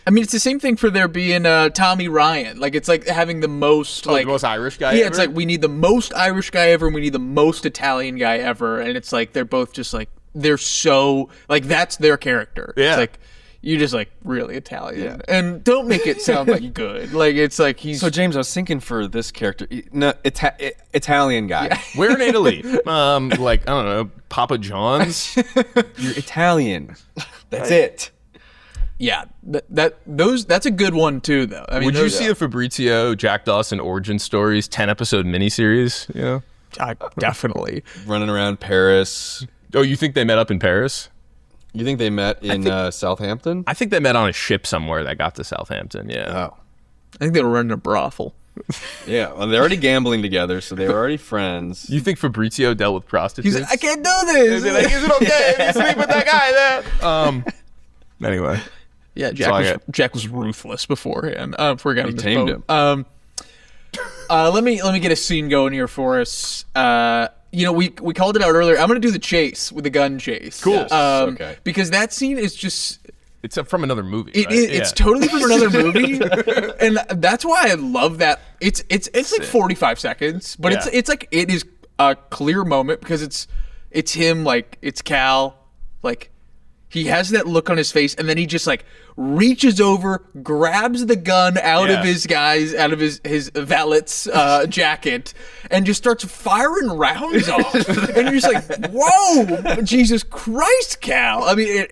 I mean, it's the same thing for there being Tommy Ryan. Like, it's like having the most The most Irish guy. Yeah, ever? it's like we need the most Irish guy ever, and we need the most Italian guy ever, and it's like they're both just like they're so like that's their character. Yeah. It's like you just like really Italian, and don't make it sound like good. Like it's like he's So, James, I was thinking for this character, no, Italian guy. Where in Italy? Like I don't know, Papa John's. You're Italian. That's it. yeah. That's a good one too, though. I mean, Would you see a Fabrizio Jack Dawson origin stories 10-episode miniseries? You know? definitely. Running around Paris. Oh, you think they met up in Paris? You think they met in Southampton? I think they met on a ship somewhere that got to Southampton. Yeah. Oh. I think they were running a brothel. Yeah, well, they're already gambling together, so they were already friends. You think Fabrizio dealt with prostitutes? He's like, I can't do this. Is it okay if you sleep with that guy there? Anyway. Yeah, Jack was ruthless beforehand. Before he got on this tamed boat. Let me get a scene going here for us. We called it out earlier. I'm gonna do the chase with the gun chase. Cool. Yes, okay. Because that scene is just It's from another movie. it right? is it's totally from another movie, and that's why I love that. It's like 45 seconds, but Yeah. it's like it is a clear moment because it's him, like it's Cal, like. He has that look on his face, and then he just like reaches over, grabs the gun out of his valet's jacket, and just starts firing rounds off. And you're just like, "Whoa, Jesus Christ, Cal!" I mean,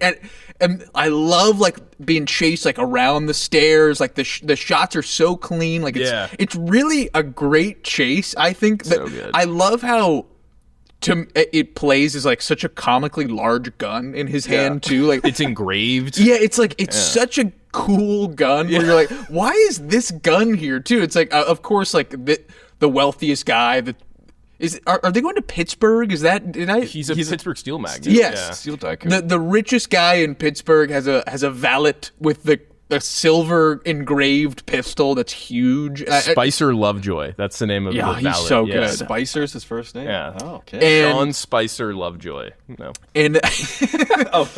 and I love like being chased like around the stairs. Like the shots are so clean. Like it's really a great chase. I think that So good. I love how. It plays as like such a comically large gun in his hand too. Like It's engraved. yeah, it's like it's such a cool gun where you're like, why is this gun here too? It's like of course like the wealthiest guy that is. Are they going to Pittsburgh? Is that He's a Pittsburgh steel magnate. Yes. Yeah. Steel tycoon. the richest guy in Pittsburgh has a valet with the a silver engraved pistol that's huge. Spicer Lovejoy. That's the name of the he's valet. so Yeah. good. Spicer's his first name? Yeah. Oh, okay. And- Sean Spicer Lovejoy. No. And Oh,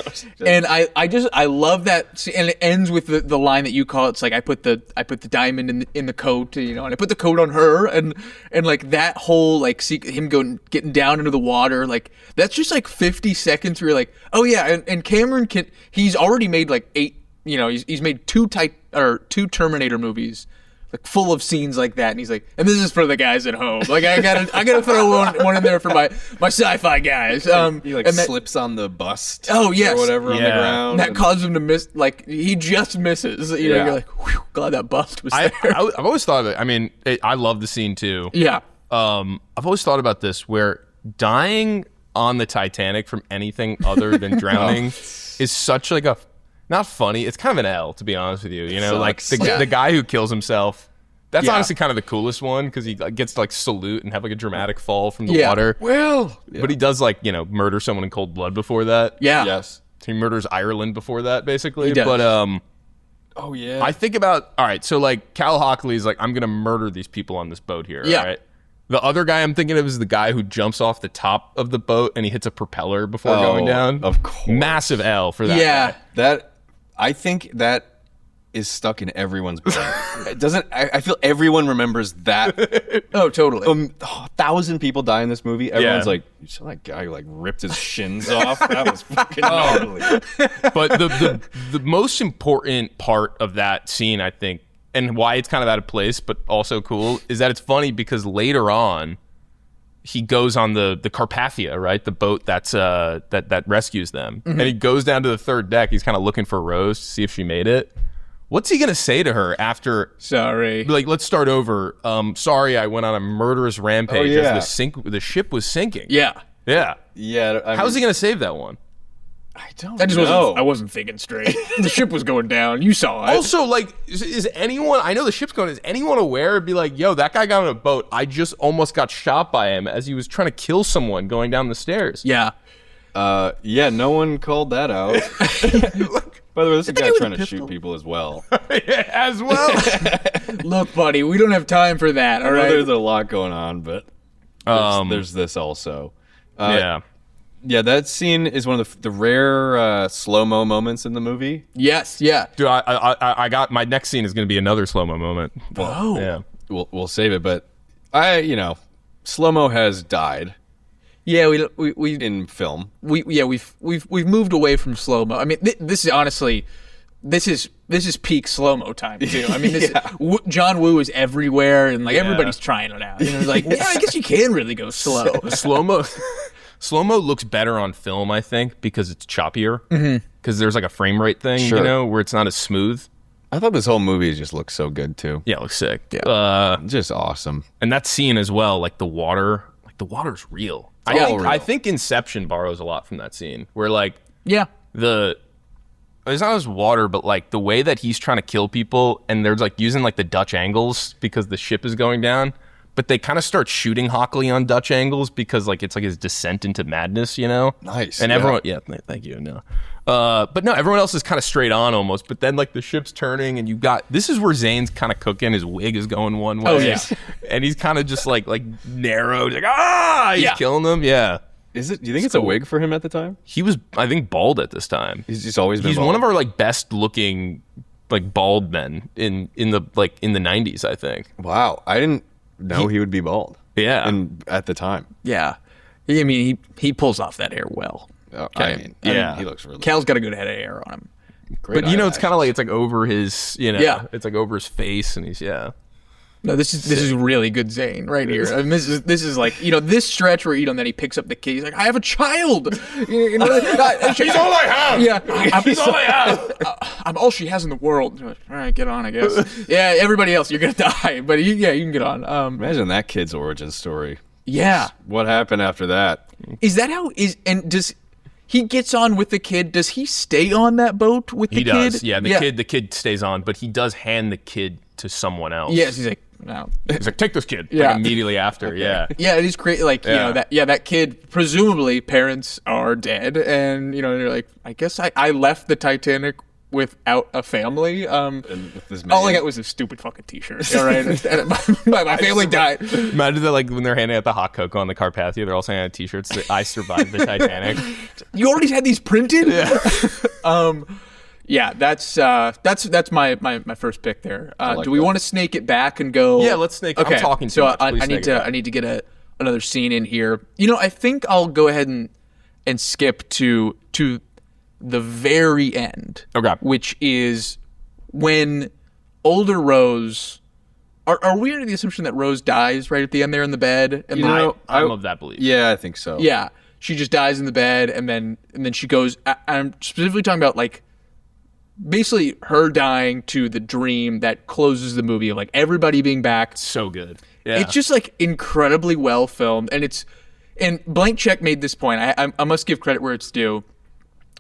and I love that, and it ends with the line that you call. It's like I put the diamond in the coat, and I put the coat on her, and like that whole like him getting down into the water, like that's just like 50 seconds where you're like, oh yeah, and Cameron he's already made like 8. He's made two Terminator movies, like full of scenes like that, and he's like, and this is for the guys at home. Like I gotta throw one in there for my sci-fi guys. He and that, slips on the bust. Oh, yes. Or whatever on the Yeah. ground. and that caused him to miss. Like he just misses. Yeah. You're like, whew, glad that bust was I've there. always thought of it. I mean, I love the scene too. Yeah. I've always thought about this where dying on the Titanic from anything other than drowning is such like a not funny. It's kind of an L, to be honest with you. Like the guy who kills himself. That's Yeah. honestly kind of the coolest one because he gets to like salute and have like a dramatic fall from the Yeah. water. Well, But he does like murder someone in cold blood before that. Yeah. yes. He murders Ireland before that, basically. He does. But Oh, yeah. I think about all right. So like Cal Hockley's like I'm gonna murder these people on this boat here. Yeah. All right? The other guy I'm thinking of is the guy who jumps off the top of the boat and he hits a propeller before going down. Of course. Massive L for that. Yeah. guy. I think that is stuck in everyone's brain. I feel everyone remembers that. Oh, totally. 1,000 people die in this movie. Everyone's Yeah. like, you saw that guy who like ripped his shins off? That was fucking gnarly. But the most important part of that scene, I think, and why it's kind of out of place, but also cool, is that it's funny because later on, he goes on the Carpathia, right? The boat that's that rescues them. And he goes down to the third deck. He's kind of looking for Rose to see if she made it. What's he going to say to her after, Sorry. like, let's start over. Sorry, I went on a murderous rampage yeah. as the ship was sinking. Yeah. Yeah. Yeah. How's he going to save that one? I don't I just know. I wasn't thinking straight. The ship was going down. You saw it. Also, like, is anyone, I know the ship's going, is anyone aware? It'd be like, yo, that guy got on a boat. I just almost got shot by him as he was trying to kill someone going down the stairs. Yeah. Yeah, no one called that out. By the way, this is a guy was a trying to pistol. shoot people as well. As well. Look, buddy, we don't have time for that. All I know right. there's a lot going on, but there's this also. Yeah. Yeah, that scene is one of the rare slow-mo moments in the movie. Yes. Yeah. Dude, I got, my next scene is going to be another slow-mo moment. Oh. Yeah. We'll save it, but slow-mo has died Yeah. We in film. we've moved away from slow mo. I mean, this is honestly, this is peak slow mo time too. I mean, John Woo is everywhere, and like everybody's trying it out. Like I guess you can really go slow. Slow-mo looks better on film, I think, because it's choppier. Because there's like a frame rate thing, Sure. where it's not as smooth. I thought this whole movie just looked so good too. Yeah, it looks sick. Yeah. Just awesome. And that scene as well, like the water's real. all I real. think Inception borrows a lot from that scene, where like Yeah. it's not as water, but like the way that he's trying to kill people, and they're like using like the Dutch angles because the ship is going down. But they kind of start shooting Hockley on Dutch angles because like it's like his descent into madness, Nice. And yeah. everyone, thank you. No, but no, everyone else is kind of straight on almost. But then like the ship's turning, and this is where Zane's kind of cooking. His wig is going one way. Oh, yeah. And he's kind of just like narrowed, like he's killing them. Yeah, Is it? Do you think it's a wig for him at the time? he was, I think, bald at this time. He's just always been. He's bald. one of our like best looking like bald men in the 90s, I think. Wow, I didn't know he would be bald. Yeah. And at the time. Yeah. I mean, he pulls off that hair well. I Yeah. mean, he looks really Cal's got a good head of hair on him. great. But it's kind of like it's like over his, Yeah. it's like over his face, and he's No, this is really good Zane right here. I mean, this is like this stretch where then he picks up the kid. He's like, I have a child. He's all I have. Yeah, He's all I have. I'm all she has in the world. All right, get on, I guess. Yeah, everybody else, you're gonna die, but you can get on. Imagine that kid's origin story. Yeah, What happened after that? is that how does he gets on with the kid? Does he stay on that boat with the He kid? does. Yeah, the kid stays on, but he does hand the kid to someone else. Yes, he's like, no. He's like, take this kid. Yeah. Like, immediately after. Yeah. Yeah, it is crazy. Like that kid. Presumably, parents are dead, and they're like, I guess I left the Titanic without a family. And with this All I man. got was a stupid fucking t-shirt. All right, and my family died. Imagine that, like when they're handing out the hot cocoa on the Carpathia, they're all handing out T-shirts that I survived the Titanic. You already had these printed? Yeah. That's my first pick there. like Do we that. want to snake it back and go? Yeah, let's snake. Okay, I'm talking too so much. I Please need snake to it back. I need to get another scene in here. I think I'll go ahead and skip to the very end. Okay. Which is when older Rose. Are we under the assumption that Rose dies right at the end there in the bed? And I'm of that belief. Yeah, I think so. yeah, she just dies in the bed, and then she goes. I'm specifically talking about like basically her dying to the dream that closes the movie of like everybody being back. So good. Yeah. It's just like incredibly well filmed, and Blank Check made this point. I must give credit where it's due,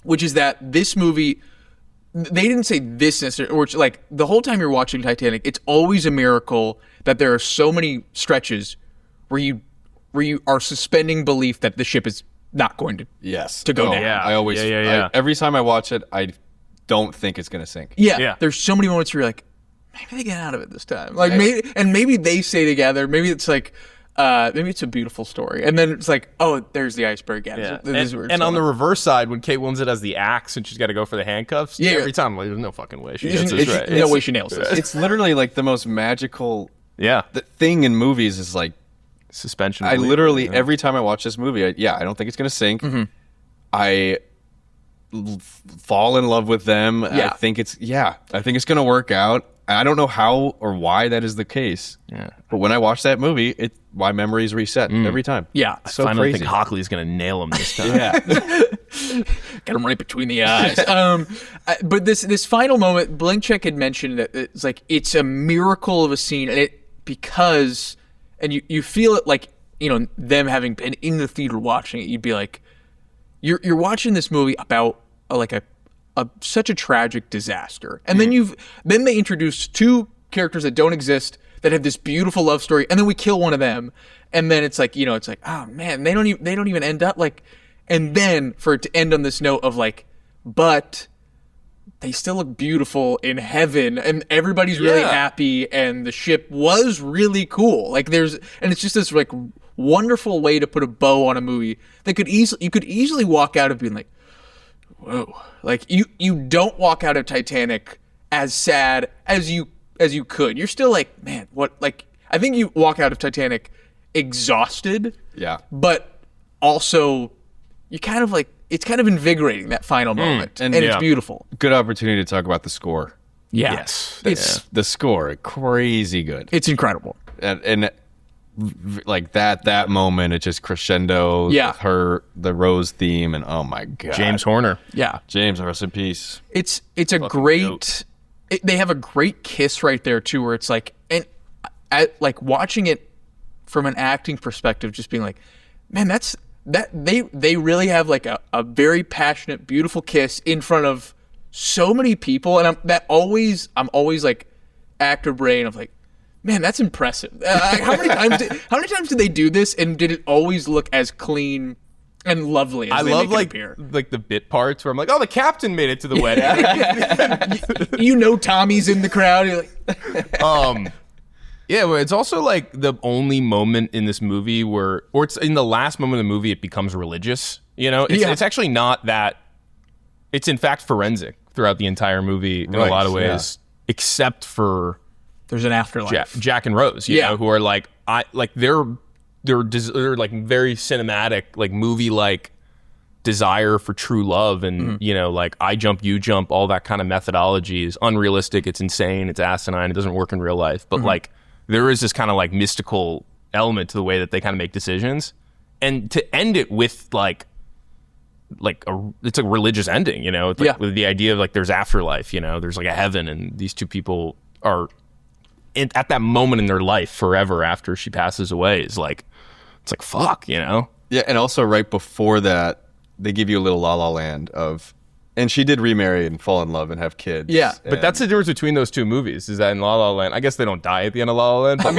which is that this movie. They didn't say this necessarily, or it's like the whole time you're watching Titanic, it's always a miracle that there are so many stretches where you are suspending belief that the ship is not going to. Yes. To go down. Yeah. I always. Yeah. Every time I watch it, I don't think it's gonna sink. Yeah. There's so many moments where you're like, maybe they get out of it this time. Like maybe they stay together. Maybe it's like. Maybe it's a beautiful story, and then it's like, oh, there's the iceberg again. Yeah. This is where it's And on the going. reverse side, when Kate Winslet has the axe and she's got to go for the handcuffs, Yeah. every time, like, there's no fucking way she There's gets this right. no way she nails this. It's literally like the most magical Yeah. thing in movies. Is like Suspension. I belief. literally Yeah. every time I watch this movie, I don't think it's gonna sink. I fall in love with them. Yeah. I think it's gonna work out. I don't know how or why that is the case. Yeah. But when I watch that movie, my memories reset every time. Yeah. So Finally crazy. think Hockley's going to nail him this time. Yeah. Got him right between the eyes. But this final moment, Blank Check had mentioned that it's like it's a miracle of a scene, and you feel it like them having been in the theater watching it. You'd be like, you're watching this movie about such a tragic disaster, and then they introduce two characters that don't exist that have this beautiful love story, and then we kill one of them, and then it's like oh man, they don't even end up like, and then for it to end on this note of like, but they still look beautiful in heaven, and everybody's really happy, and the ship was really cool. Like and it's just this like wonderful way to put a bow on a movie that you could easily walk out of being like, whoa. Like you don't walk out of Titanic as sad as you could. You're still like, man, what? Like I think you walk out of Titanic exhausted. Yeah. But also you kind of like, it's kind of invigorating, that final moment, and it's beautiful. Good opportunity to talk about the score. Yeah. Yes. It's The score, crazy good. it's incredible. And like that moment, it just crescendo. Yeah. With the Rose theme, and oh my god, James Horner. Yeah. James, rest in peace. It's a great. They have a great kiss right there too, where it's like, and like watching it from an acting perspective, just being like, man, they really have like a very passionate, beautiful kiss in front of so many people, and I'm always like actor brain of like, man, that's impressive. How many times did they do this, and did it always look as clean and lovely as I they love make it appear? like the bit parts where I'm like, oh, the captain made it to the wedding. Tommy's in the crowd. You're like, Yeah, but it's also like the only moment in this movie or it's in the last moment of the movie it becomes religious. It's actually not that. It's in fact forensic throughout the ententire movie in a lot of ways, except for there's an afterlife. Jack and Rose, you know, who are like they're like very cinematic, like movie like desire for true love, and like I jump, you jump, all that kind of methodology is unrealistic. It's insane. It's asinine. It doesn't work in real life. But like there is this kind of like mystical element to the way that they kind of make decisions, and to end it with it's a religious ending, it's like with the idea of like there's afterlife, there's like a heaven, and these two people are at that moment in their life forever after she passes away. It's like fuck, Yeah, and also right before that, they give you a little La La Land of, and she did remarry and fall in love and have kids. Yeah, but that's the difference between those two movies. Is that in La La Land, I guess they don't die at the end of La La Land. But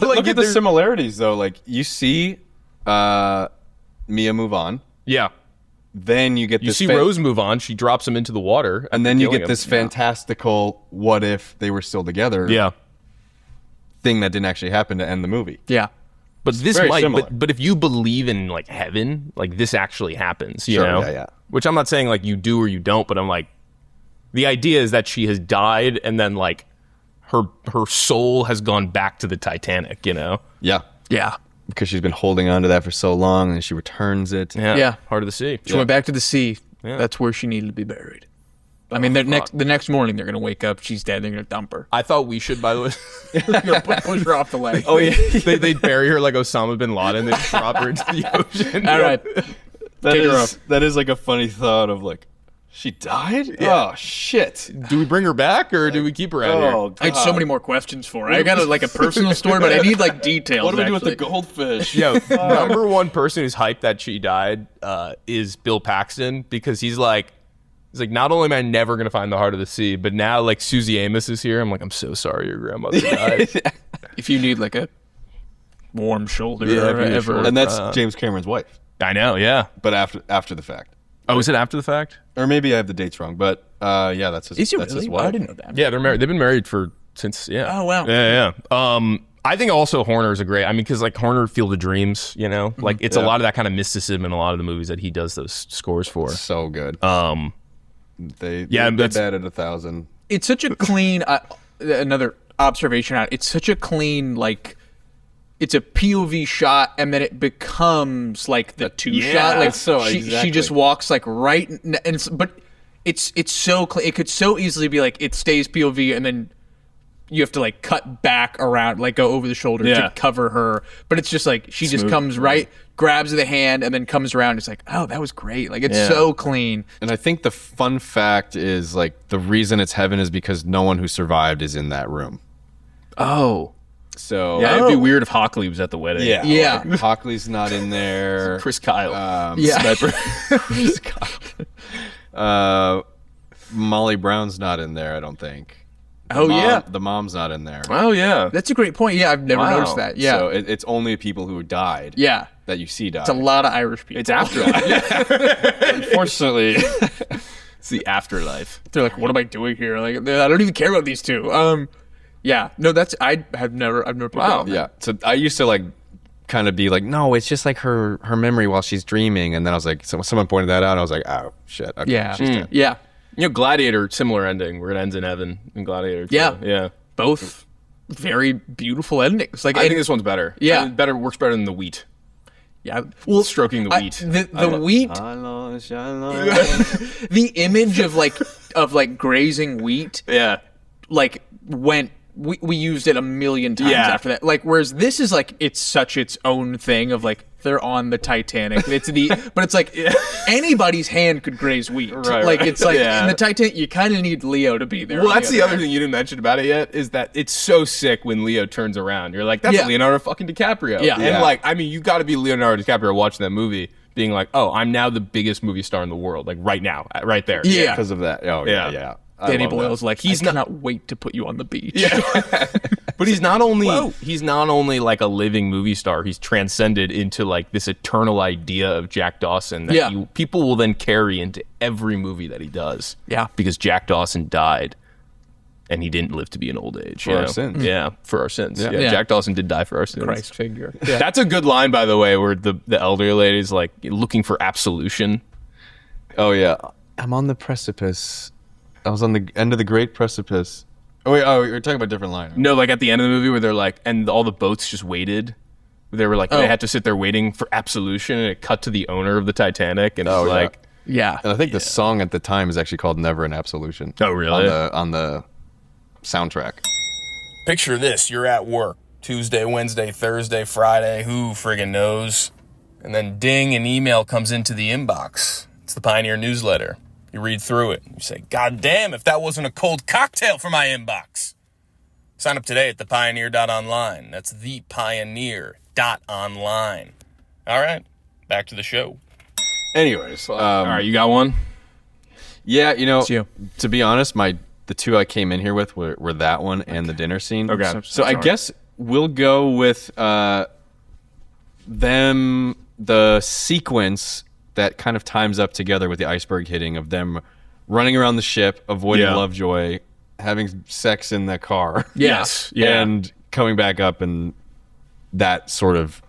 look at the similarities though. Like you see Mia move on. Yeah. then you get You this see Rose move on. She drops him into the water. and then you killing get him. this fantastical what if they were still together Yeah. thing that didn't actually happen to end the movie. Yeah. But this very might, similar. but if you believe in like heaven, like this actually happens, you Sure, know? yeah. Which I'm not saying like you do or you don't, but I'm like, the idea is that she has died and then like her soul has gone back to the Titanic, you know? Yeah. Yeah. Because she's been holding on to that for so long and she returns it. Yeah. Heart of the sea. She went back to the sea. Yeah. That's where she neted to be buried. I mean, the next morning they're gonna wake up. She's dead. They're gonna dump her. I thought we should, by the way, Push her off the ledge. Oh yeah. they'd bury her like Osama bin Laden. They'd drop her into the ocean. All right. That is like a funny thought of like, she died? Oh shit. Do we bring her back or do we keep her out here? I had so many more questions for her. I got a personal story, but I need like details. What do we do with the actually. goldfish? Yo, number one person who's hyped that she died is Bill Paxton because he's like, not only am I never gonna find the heart of the sea, but now like Susie Amos is here. I'm like, I'm so sorry your grandmother died. If you need like a warm shoulder Yeah, or if you need a ever. shoulder. And that's James Cameron's wife. I know, yeah. But after the fact. Oh, is it after the fact? Or maybe I have the dates wrong, but yeah, that's his Is he that's really? his wife. I didn't know that. Yeah, they're married. They've been married since. Oh, wow. Yeah. I think also Horner is a great. I mean, because like Horner, Field of Dreams, you know, like it's a lot of that kind of mysticism in a lot of the movies that he does those scores for. So good. They that's- batted 1,000. It's such a clean. Another observation on it. It's such a clean like. It's a POV shot, and then it becomes like the two shot. Like so she exactly. just walks like right, but it's so clean. It could so easily be like it stays POV, and then you have to like cut back around, like go over the shoulder to cover her. But it's just like she just comes right, grabs the hand, and then comes around. It's like, oh, that was great. Like it's so clean. And I think the fun fact is like the reason it's heaven is because no one who survived is in that room. Oh. So Yeah, it'd be weird if Hockley was at the wedding. Yeah. like, Hockley's not in there. Chris Kyle. Yeah. Molly Brown's not in there, I don't think. The mom's not in there. Oh yeah. That's a great point. Yeah, I've never Wow. noticed that. Yeah. So it's only people who died yeah. that you see die. It's a lot of Irish people. It's afterlife. Unfortunately. It's the afterlife. They're like, what am I doing here? Like, I don't even care about these two. Yeah. No, I've never picked up on that. Yeah. So I used to like kind of be like, no, it's just like her memory while she's dreaming. And then I was like, someone pointed that out. And I was like, oh shit. Okay, Yeah. she's dead. Yeah. You know, Gladiator, similar ending where it ends in heaven in Gladiator. too. Yeah. Yeah. Both very beautiful endings. Like, I think this one's better. Yeah. I mean, works better than the wheat. yeah. Well, Stroking the wheat. The wheat, the image of like grazing wheat, Yeah. like went. We used it a million times Yeah. after that. Like, whereas this is like it's such its own thing of like they're on the Titanic. But it's like anybody's hand could graze wheat. Right, like right. it's like Yeah. in the Titanic, you kind of need Leo to be there. Well, on that's the other other thing you didn't mention about it yet is that it's so sick when Leo turns around. You're like, that's Yeah. Leonardo fucking DiCaprio. Yeah. And Yeah. like, I mean, you got to be Leonardo DiCaprio watching that movie being like, oh, I'm now the biggest movie star in the world. Like right now, right there. Yeah. Because of that. Oh, Yeah. yeah. I Danny love that. Boyle's like, He's I not- cannot wait to put you on the beach. But he's not only like a living movie star. He's transcended into like this eternal idea of Jack Dawson that Yeah. people will then carry into every movie that he does. Yeah. Because Jack Dawson died and he didn't live to be an old age. For our sins. Yeah, for our sins. Yeah. Yeah. Jack Dawson did die for our sins. Christ figure. That's a good line, by the way, where the elderly lady's like looking for absolution. Oh, yeah. I'm on the precipice. I was on the end of the great precipice. Oh, wait. Oh, you're talking about a different line. No, like at the end of the movie where they're like, and all the boats just waited. They were like, they had to sit there waiting for absolution, and it cut to the owner of the Titanic, and it's yeah. like, Yeah. And I think the song at the time is actually called Never an Absolution. Oh, really? On the soundtrack. picture this, you're at work, Tuesday, Wednesday, Thursday, Friday, who friggin' knows? And then ding, an email comes into the inbox. It's the Pioneer newsletter. You read through it. You say, God damn, if that wasn't a cold cocktail for my inbox. Sign up today at thepioneer.online. That's thepioneer.online. All right, back to the show. Anyways, All right, you got one? yeah, It's you. to be honest, the two I came in here with were that one and the dinner scene. Okay. So I guess we'll go with them, the sequence that kind of times up together with the iceberg hitting of them running around the ship, avoiding Lovejoy, having sex in the car. Yes. Yeah. And coming back up, and that sort of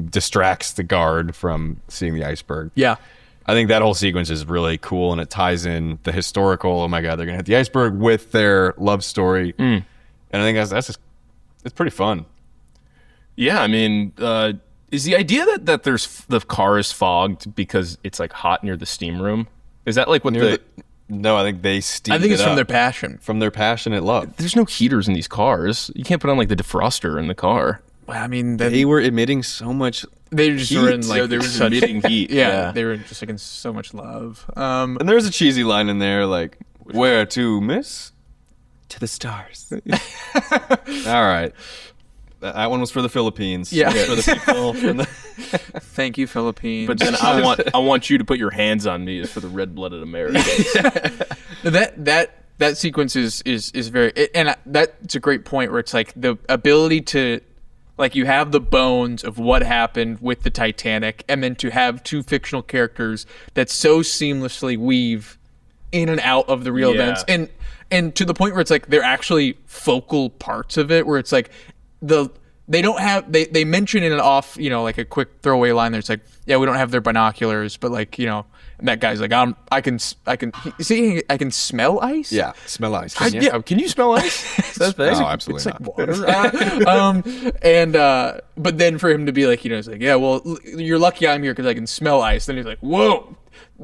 distracts the guard from seeing the iceberg. Yeah. I think that whole sequence is really cool, and it ties in the historical, oh my God, they're going to hit the iceberg, with their love story. And I think it's pretty fun. Yeah, I mean, is the idea that the car is fogged because it's like hot near the steam room? Is that like what No, I think they steamed I think it's it from up. their passion. From their passionate love. There's no heaters in these cars. You can't put on like the defroster in the car. I mean, They were emitting so much they just heat. were in like They were emitting heat. yeah, they were just like in so much love. And there's a cheesy line in there like, where to, miss? To the stars. All right. That one was for the Philippines. Yeah. For the people. Thank you, Philippines. But then I want you to put your hands on me is for the red-blooded Americans. that sequence is very, and that's a great point where it's like the ability to, like, you have the bones of what happened with the Titanic, and then to have two fictional characters that so seamlessly weave in and out of the real events, and to the point where it's like they're actually focal parts of it, where it's like they don't have they mention in an off, like a quick throwaway line there, it's like, yeah, we don't have their binoculars, but like, and that guy's like, I can smell ice. Yeah, smell ice. Can you smell ice? That's No, absolutely It's not. like water. But then for him to be like, he's like, yeah, well, you're lucky I'm here because I can smell ice. Then he's like, whoa,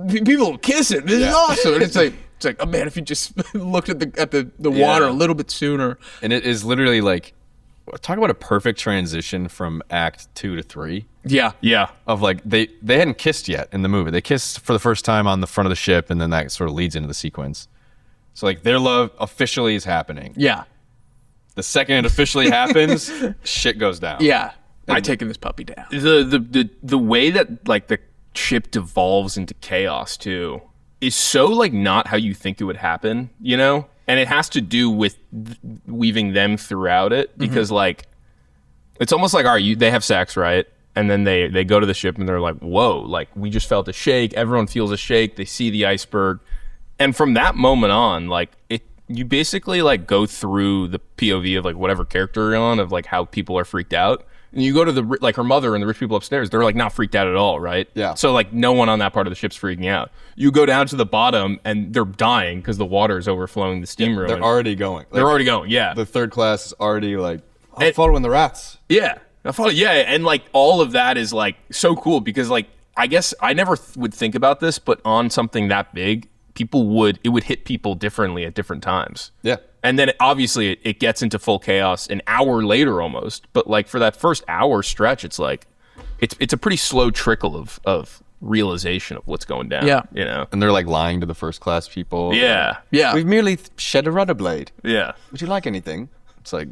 people kiss it. This is awesome. And it's like, oh man, if you just looked at the water a little bit sooner. And it is literally like, talk about a perfect transition from Act 2 to 3. Yeah. Yeah. Of like, they hadn't kissed yet in the movie. They kissed for the first time on the front of the ship, and then that sort of leads into the sequence. So like, their love officially is happening. Yeah. The second it officially happens, shit goes down. Yeah. I'm taking this puppy down. The way that like the ship devolves into chaos too is so like not how you think it would happen, And it has to do with weaving them throughout it, because like it's almost like, all right, they have sex, right? And then they go to the ship and they're like, whoa, like we just felt a shake. Everyone feels a shake. They see the iceberg. And from that moment on, like you basically like go through the POV of like whatever character you're on, of like how people are freaked out. And you go to like her mother and the rich people upstairs, they're like not freaked out at all, right? Yeah. So like no one on that part of the ship's freaking out. You go down to the bottom and they're dying because the water is overflowing the steam room. They're already going. They're already going, yeah. The third class is already like, I'm following the rats. Yeah. And like all of that is like so cool, because like I guess I never would think about this, but on something that big, it would hit people differently at different times. Yeah. And then obviously it gets into full chaos an hour later almost. But like for that first hour stretch, it's like it's a pretty slow trickle of realization of what's going down. Yeah. And they're like lying to the first class people. Yeah. Yeah. We've merely shed a rudder blade. Yeah. Would you like anything? It's like,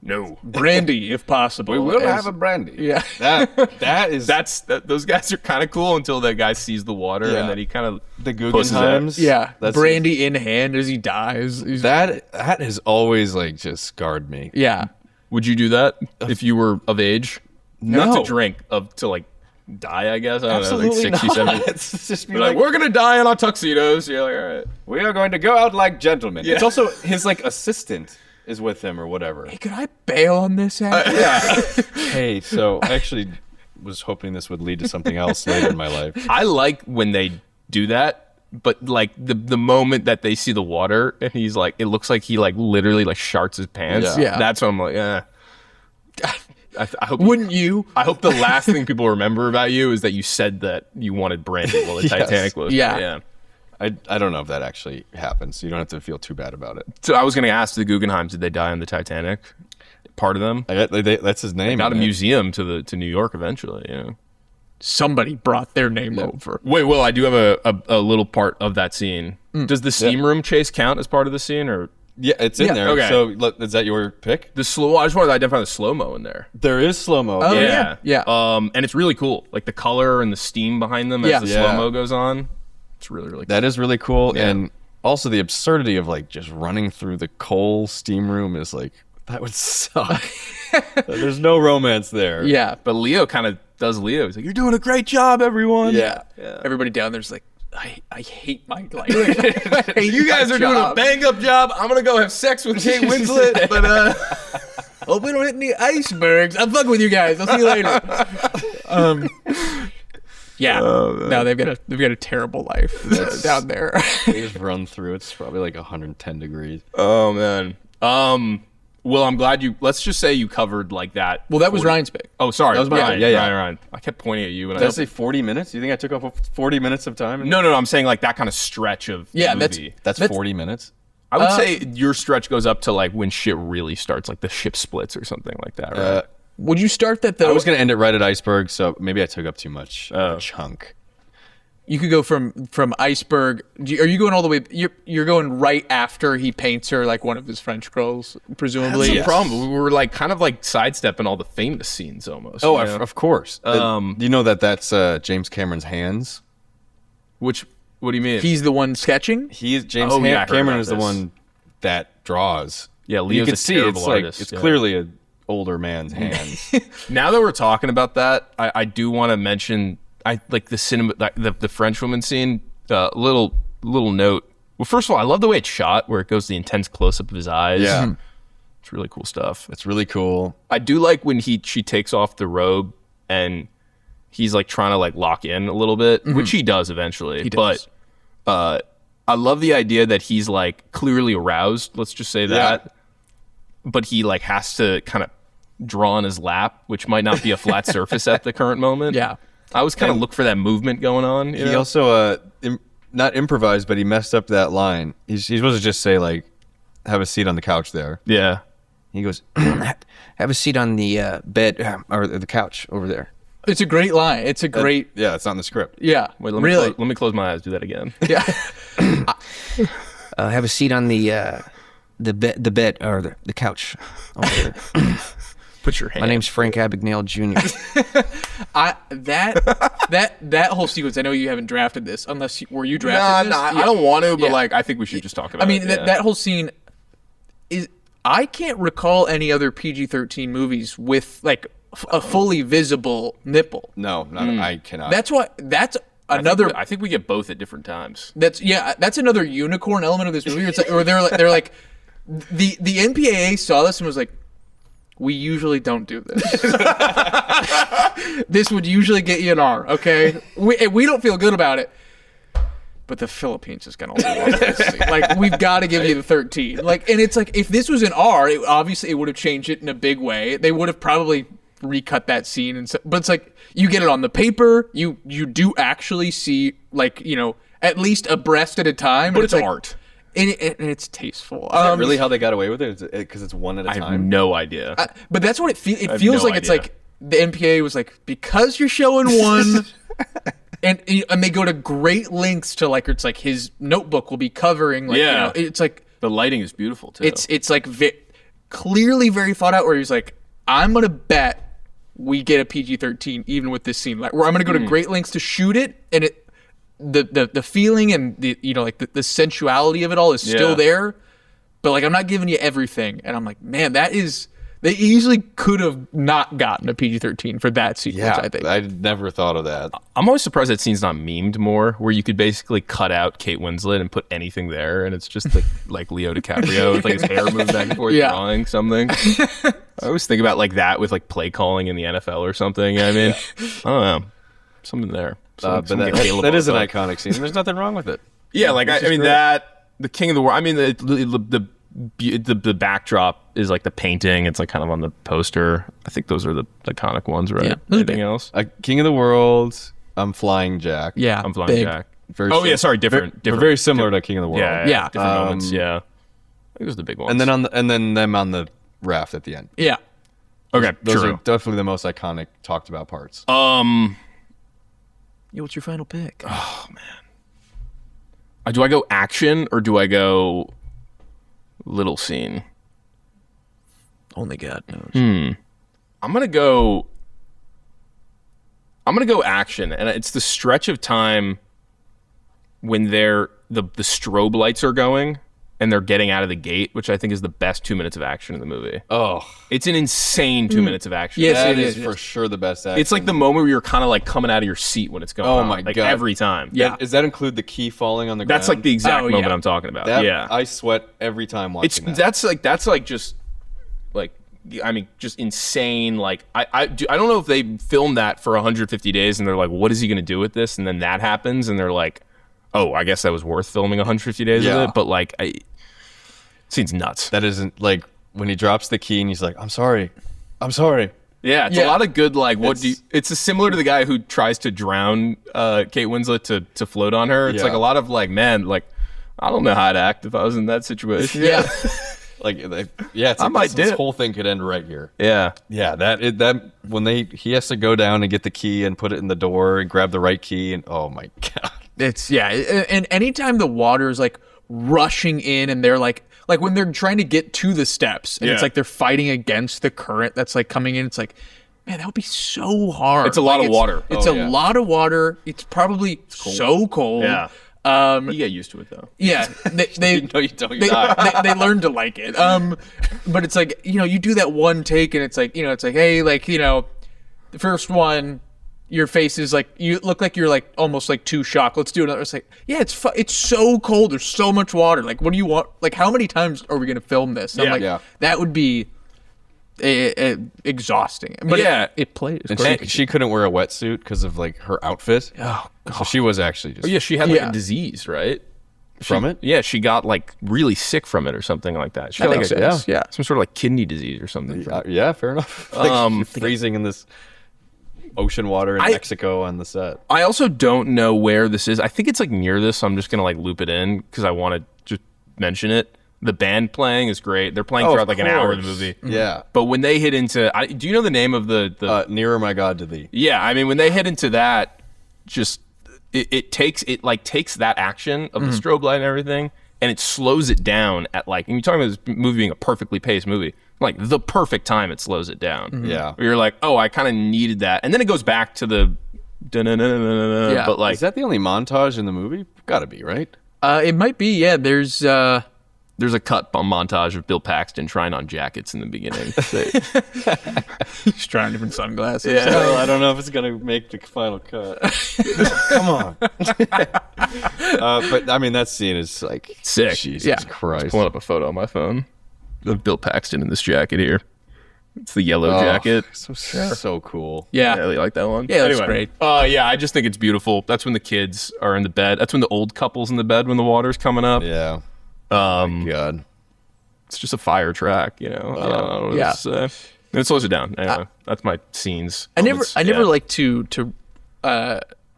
No. Brandy, if possible. we will have a brandy. Yeah. That is Those guys are kind of cool until that guy sees the water, Yeah. and then he kind of the Guggenheims. Yeah. That's Brandy in hand as he dies. That has always like just scarred me. Yeah. Would you do that if you were of age? No. Not to drink, to like die, I guess. I don't Absolutely know, like 60, not. 70. It's just be You're like, we're gonna die in our tuxedos. You're like, all right. we are going to go out like gentlemen. Yeah. It's also his like assistant is with him or whatever. Hey, could I bail on this? Hey, so I actually was hoping this would lead to something else later in my life. I like when they do that, but like the moment that they see the water and he's like, it looks like he like literally like sharts his pants. Yeah. That's when I'm like, I hope. Wouldn't you? I hope the last thing people remember about you is that you said that you wanted brandy while the Yes. Titanic was. Yeah. I don't know if that actually happens. So you don't have to feel too bad about it. So I was going to ask the Guggenheims, did they die on the Titanic? Part of them. That's his name. Got a man. museum to New York eventually. Yeah. Somebody brought their name over. Wait, Will, I do have a little part of that scene. Does the steam room chase count as part of the scene, or Yeah, it's in Yeah. there. Okay. So is that your pick? the slow? I just wanted to identify the slow mo in there. There is slow mo. Oh, yeah. Yeah. And it's really cool, like the color and the steam behind them as Yeah. the Yeah. slow mo goes on. It's really cool. That is really cool. Yeah. And also the absurdity of like just running through the coal steam room is like, that would suck. There's no romance there. Yeah. But Leo kind of does Leo. He's like, "You're doing a great job, everyone." Yeah. Everybody down there's like, I hate my life. You guys are doing a bang up job. I'm gonna go have sex with Kate Winslet, but hope we don't hit any icebergs. I'm fucking with you guys. I'll see you later. Yeah. No, they've got a terrible life down there. They just run through. It's probably like 110 degrees. Oh man. Well, I'm glad let's just say you covered like that. Well, that was Ryan's pick. Oh, sorry. That was my pick. Yeah. Ryan. I kept pointing at you. And Did I say 40 minutes? You think I took off 40 minutes of time? No. I'm saying like that kind of stretch of movie. That's 40 minutes? I would say your stretch goes up to like when shit really starts, like the ship splits or something like that, right? Would you start that though? I was going to end it right at iceberg, so maybe I took up too much of a chunk. You could go from iceberg. Are you going all the way? You're going right after he paints her like one of his French girls, presumably. That's the problem. We were like kind of like sidestepping all the famous scenes almost. Oh, of course. You know that's James Cameron's hands? What do you mean? He's the one sketching? James I heard Cameron about is the this. one that draws. Yeah, Leo's you can a see terrible it's artist. It's clearly an older man's hands. Now that we're talking about that, I do want to mention like the cinema, the French woman scene. Little note. Well, first of all, I love the way it's shot, where it goes the intense close up of his eyes. Yeah, it's really cool stuff. It's really cool. I do like when she takes off the robe and he's like trying to like lock in a little bit, which he does eventually. He does. But I love the idea that he's like clearly aroused. Let's just say that. Yeah. But he like has to kind of draw on his lap, which might not be a flat surface at the current moment. Yeah. I always kind of look for that movement going on. He also not improvised, but he messed up that line. He's supposed to just say like, "Have a seat on the couch there." Yeah. He goes, "Have a seat on the bed or the couch over there." It's a great line. It's a great. Yeah, it's not in the script. Yeah. Wait, let me close my eyes. Do that again. Yeah. Have a seat on the bed or the couch over there. Put your hand. My name's Frank Abagnale Jr. That whole sequence. I know you haven't drafted this, unless were you drafting this? I don't want to, but like I think we should just talk about. I mean, it. that whole scene is. I can't recall any other PG-13 movies with like a fully visible nipple. No, I cannot. That's another. I think we get both at different times. That's another unicorn element of this movie. It's like, or they're like the NPAA saw this and was like, we usually don't do this. This would usually get you an R, okay? We don't feel good about it. But the Philippines is going to only want this. Like, we've got to give you the 13. Like, and it's like, if this was an R, obviously it would have changed it in a big way. They would have probably recut that scene. But it's like, you get it on the paper. You do actually see, like, at least a breast at a time. But it's like, art. And it's tasteful. Is that really how they got away with it? Because it's one at a time? I have no idea. But that's what it feels. It feels like it's like the NPA was like, because you're showing one, and they go to great lengths to like, it's like his notebook will be covering. Like, it's like the lighting is beautiful too. It's like clearly very thought out. Where he's like, I'm gonna bet we get a PG-13 even with this scene. Like, where I'm gonna go to great lengths to shoot it, and it. The feeling and the like the sensuality of it all is still there, but like I'm not giving you everything, and I'm like, man, they easily could have not gotten a PG-13 for that sequence. Yeah, I think I never thought of that. I'm always surprised that scene's not memed more, where you could basically cut out Kate Winslet and put anything there, and it's just like Leo DiCaprio with like his hair moved back and forth drawing something. I always think about like that with like play calling in the NFL or something. I mean, I don't know, something there. But that is an iconic scene. There's nothing wrong with it. Yeah, like I mean that the King of the World. I mean the backdrop is like the painting. It's like kind of on the poster. I think those are the iconic ones, right? Yeah, anything else? King of the World. I'm Flying Jack. Yeah, I'm Flying Jack. Different. Very similar to King of the World. Yeah. Different moments. Yeah, I think those are the big ones. And then them on the raft at the end. Yeah. Okay, those are definitely the most iconic, talked about parts. Yeah, what's your final pick? Oh man, do I go action or do I go little scene? Only God knows. I'm gonna go action, and it's the stretch of time when the strobe lights are going, and they're getting out of the gate, which I think is the best 2 minutes of action in the movie. Oh, It's an insane 2 minutes of action. Yes, that it is is. for sure the best action. It's like the moment where you're kind of like coming out of your seat when it's going on. my like God. every time. Yeah. Does that include the key falling on the ground? That's like the exact Oh, moment yeah. I'm talking about. That, yeah. I sweat every time watching that. That's like just like I mean just insane. Like I don't know if they filmed that for 150 days and they're like, what is he gonna do with this? And then that happens and they're like, oh, I guess that was worth filming 150 days Yeah. of it. But like, it seems nuts. That isn't like when he drops the key and he's like, I'm sorry. Yeah, it's a lot of good. Like, it's similar to the guy who tries to drown Kate Winslet to float on her. It's Yeah. like a lot of like, man, like I don't know how to act if I was in that situation. Yeah. It's I like might this dip. whole thing could end right here. yeah. Yeah, that when he has to go down and get the key and put it in the door and grab the right key and oh my God. It's and anytime the water is like rushing in and they're like when they're trying to get to the steps and it's Yeah. like they're fighting against the current that's like coming in, it's like, man, that would be so hard. It's a lot of water. It's Oh, a yeah. lot of water. It's probably so cold. Yeah. You get used to it though. Yeah, they No, you don't. You die. they learn to like it. But it's like, you do that one take and it's like, it's like, hey, like, the first one, your face is like, you look like you're like almost like too shocked. Let's do another. It's like, yeah, it's so cold. There's so much water. Like, what do you want? Like, how many times are we gonna film this? And I'm Yeah. like, Yeah. that would be exhausting. But Yeah. it plays. And great. she couldn't wear a wetsuit because of like her outfit. Oh God. So she was actually just Oh yeah, she had like Yeah. a disease, right? from it. Yeah, she got like really sick from it or something like that. She That got makes like sense. Yeah. some sort of like kidney disease or something. Yeah, fair enough. Like, freezing in this ocean water in Mexico on the set. I also don't know where this is. I think it's like near this, so I'm just gonna like loop it in because I want to just mention it. The band playing is great. They're playing throughout like an hour of the movie. Yeah. But when they hit into, do you know the name of the? Nearer my God to thee. Yeah, I mean when they hit into that, just it takes that action of the strobe light and everything, and it slows it down at like. And you're talking about this movie being a perfectly paced movie, like the perfect time it slows it down. Yeah. Where you're like, oh, I kind of needed that, and then it goes back to the. Yeah. But like Is that the only montage in the movie? Gotta be, right? It might be. Yeah. There's. there's a cut montage of Bill Paxton trying on jackets in the beginning. He's trying different sunglasses. Well, I don't know if it's gonna make the final cut. Come on. But I mean, that scene is like Sick. Jesus Yeah. Christ. Pulling up a photo on my phone of Bill Paxton in this jacket here. It's the yellow jacket. So cool. Yeah. Yeah, you like that one? Yeah, that's great. Yeah, I just think it's beautiful. That's when the kids are in the bed. That's when the old couple's in the bed when the water's coming up. Yeah. God. It's just a fire track, you know. I don't know what else to say. And it slows it down. Anyway, that's my scenes. I never Yeah. like to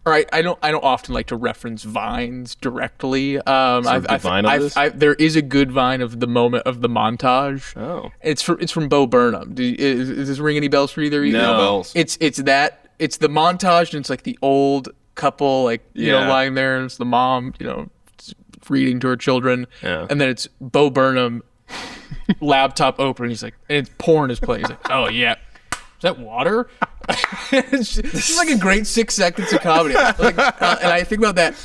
or I don't often like to reference vines directly. good vine of this? There is a good vine of the moment of the montage. Oh. It's from Bo Burnham. Does this ring any bells for either? No. No bells. It's the montage and it's like the old couple like Yeah. lying there and it's the mom reading to her children. Yeah. And then it's Bo Burnham laptop open. He's like, and it's porn is playing. He's like, oh yeah, is that water? It's just like a great 6 seconds of comedy. Like, and I think about that.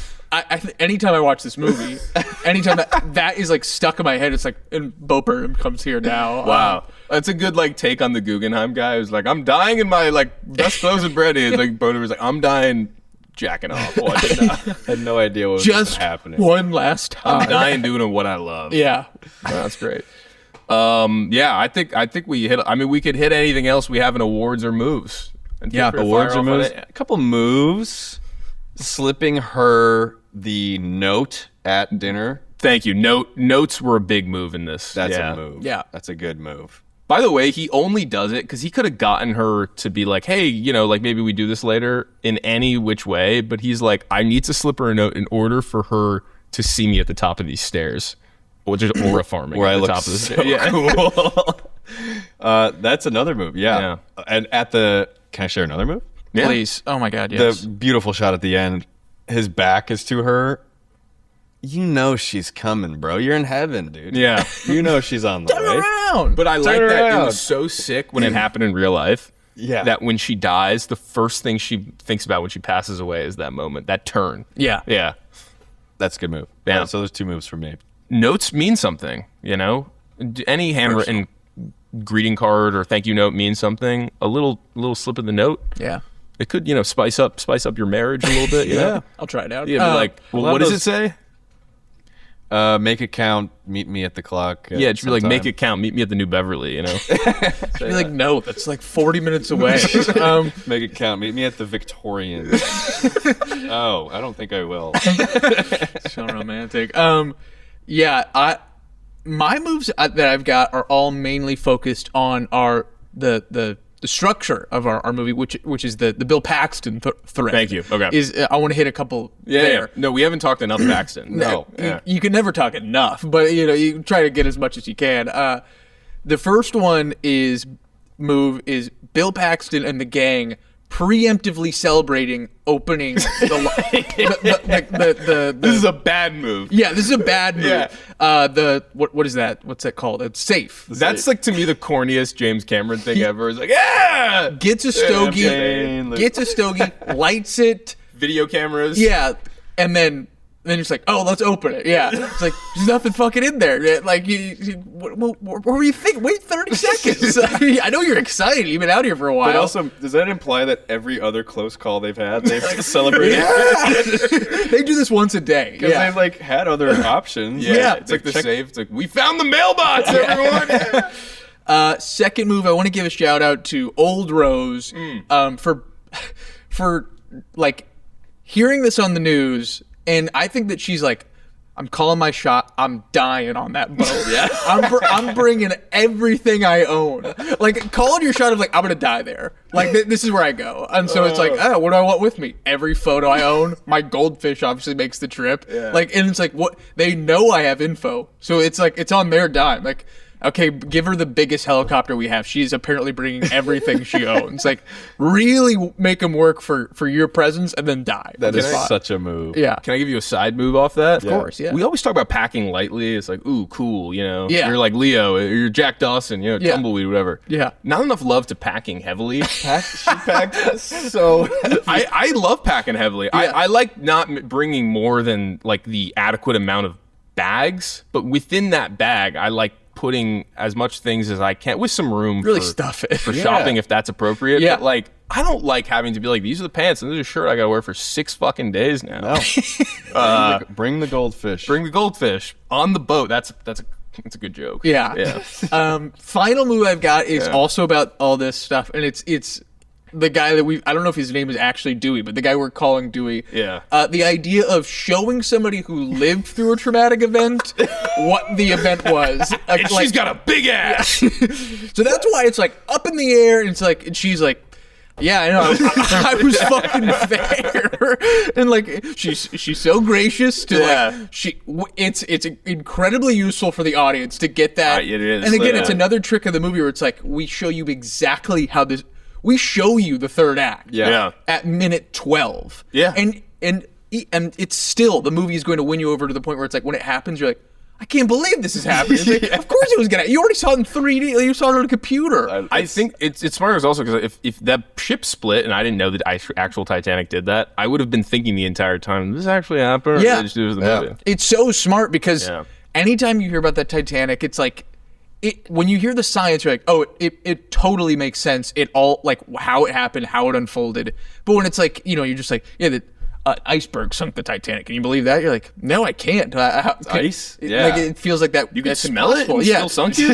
Anytime I watch this movie, anytime that is like stuck in my head, it's like, and Bo Burnham comes here now. Wow. That's a good like take on the Guggenheim guy who's like, I'm dying in my like best clothes and bread. He's like Boner was like, I'm dying jacking off. Watching that. I had no idea what was just happening. one last I'm time. dying doing what I love. Yeah. That's great. Yeah, I think we hit. I mean, we could hit anything else we have in awards or moves. And feel free to Awards fire or off on moves? it. A couple moves. Slipping her the note at dinner. Thank you. Notes were a big move in this. That's Yeah. a move. Yeah. That's a good move. By the way, he only does it because he could have gotten her to be like, hey, like maybe we do this later in any which way. But he's like, I need to slip her a note in order for her to see me at the top of these stairs, which is aura farming. Where at I the look top of the so stairs. Yeah. cool. That's another move. Yeah. And can I share another move? Yeah. Please. Oh my God. Yes. The beautiful shot at the end. His back is to her. You know she's coming, bro. You're in heaven, dude. Yeah. You know she's on the way. Around. But I like Turn that. It around. was so sick when it happened in real life. Yeah. That when she dies, the first thing she thinks about when she passes away is that moment, that turn. Yeah. Yeah. That's a good move. Yeah. So there's two moves for me. notes mean something, you know? Any handwritten greeting card or thank you note means something. A little slip of the note. Yeah. It could, spice up your marriage a little bit, you know? I'll try it out. Yeah, like, well, what does it say? Make it count. Meet me at the clock. Yeah, it should be like, make it count. Meet me at the New Beverly, you know? Be like, no, that's like 40 minutes away. Make it count. Meet me at the Victorian. Oh, I don't think I will. So romantic. Yeah, my moves that I've got are all mainly focused on the structure of our movie, which is the Bill Paxton thread. Thank you. Okay. I want to hit a couple there. Yeah. No, we haven't talked enough Paxton. No. You can never talk enough, but you try to get as much as you can. The first one is Bill Paxton and the gang preemptively celebrating opening the This is a bad move. Yeah, this is a bad move. Yeah. What is that? What's that called? It's safe. That's like, to me, the corniest James Cameron thing ever. It's like, yeah! Gets a stogie, lights it. Video cameras. Yeah, and then it's like, oh, let's open it. Yeah, it's like there's nothing fucking in there. Like, what were you thinking? Wait 30 seconds. I know you're excited. You've been out here for a while. But also, does that imply that every other close call they've had, they've celebrated? They do this once a day. Because they've like had other options. Yeah. It's like the save. It's like, we found the mailbox, everyone. Second move, I want to give a shout out to Old Rose for like hearing this on the news. And I think that she's like, I'm calling my shot. I'm dying on that boat. Yeah. I'm bringing everything I own. Like, calling your shot of like, I'm going to die there. Like, this is where I go. And so it's like, oh, what do I want with me? Every photo I own. My goldfish obviously makes the trip. Yeah. Like, and it's like, what? They know I have info. So it's like, it's on their dime. Like, okay, give her the biggest helicopter we have. She's apparently bringing everything she owns. Like, really make them work for your presence and then die. That is such a move. Yeah. Can I give you a side move off that? Of course, yeah. We always talk about packing lightly. It's like, ooh, cool, you know? Yeah. You're like Leo, you're Jack Dawson, tumbleweed, whatever. Yeah. Not enough love to packing heavily. She packed so. I love packing heavily. Yeah. I like not bringing more than like the adequate amount of bags, but within that bag, I like putting as much things as I can with some room Really for stuff it. for shopping if that's appropriate. Yeah. But like, I don't like having to be like, these are the pants and this is a shirt I gotta wear for 6 fucking days now. No. Bring the goldfish. Bring the goldfish on the boat. That's a good joke. Yeah. Yeah. Final move I've got is also about all this stuff, and it's the guy that I don't know if his name is actually Dewey, but the guy we're calling Dewey. Yeah. The idea of showing somebody who lived through a traumatic event what the event was. And she's got a big ass. So that's why it's like up in the air, and it's like, and she's like, yeah, I know. I was fucking there, and like she's so gracious to like it's incredibly useful for the audience to get that. It is. And again, it's another trick of the movie where it's like we show you exactly how this. We show you the third act. Yeah. At minute 12. Yeah. And it's still the movie is going to win you over to the point where it's like when it happens, you're like, I can't believe this is happening. It's like, of course it was gonna. You already saw it in 3D. You saw it on a computer. I think it's smart also because if that ship split and I didn't know that actual Titanic did that, I would have been thinking the entire time, this actually happened? Yeah. Or just do it with the movie? It's so smart because anytime you hear about that Titanic, it's like when you hear the science, you're like, oh, it totally makes sense. It all like how it happened, how it unfolded. But when it's like, you're just like, yeah, the iceberg sunk the Titanic. Can you believe that? You're like, no, I can't. Ice? Yeah. Like it feels like that. You can that's smell impossible. it? And still sunk you?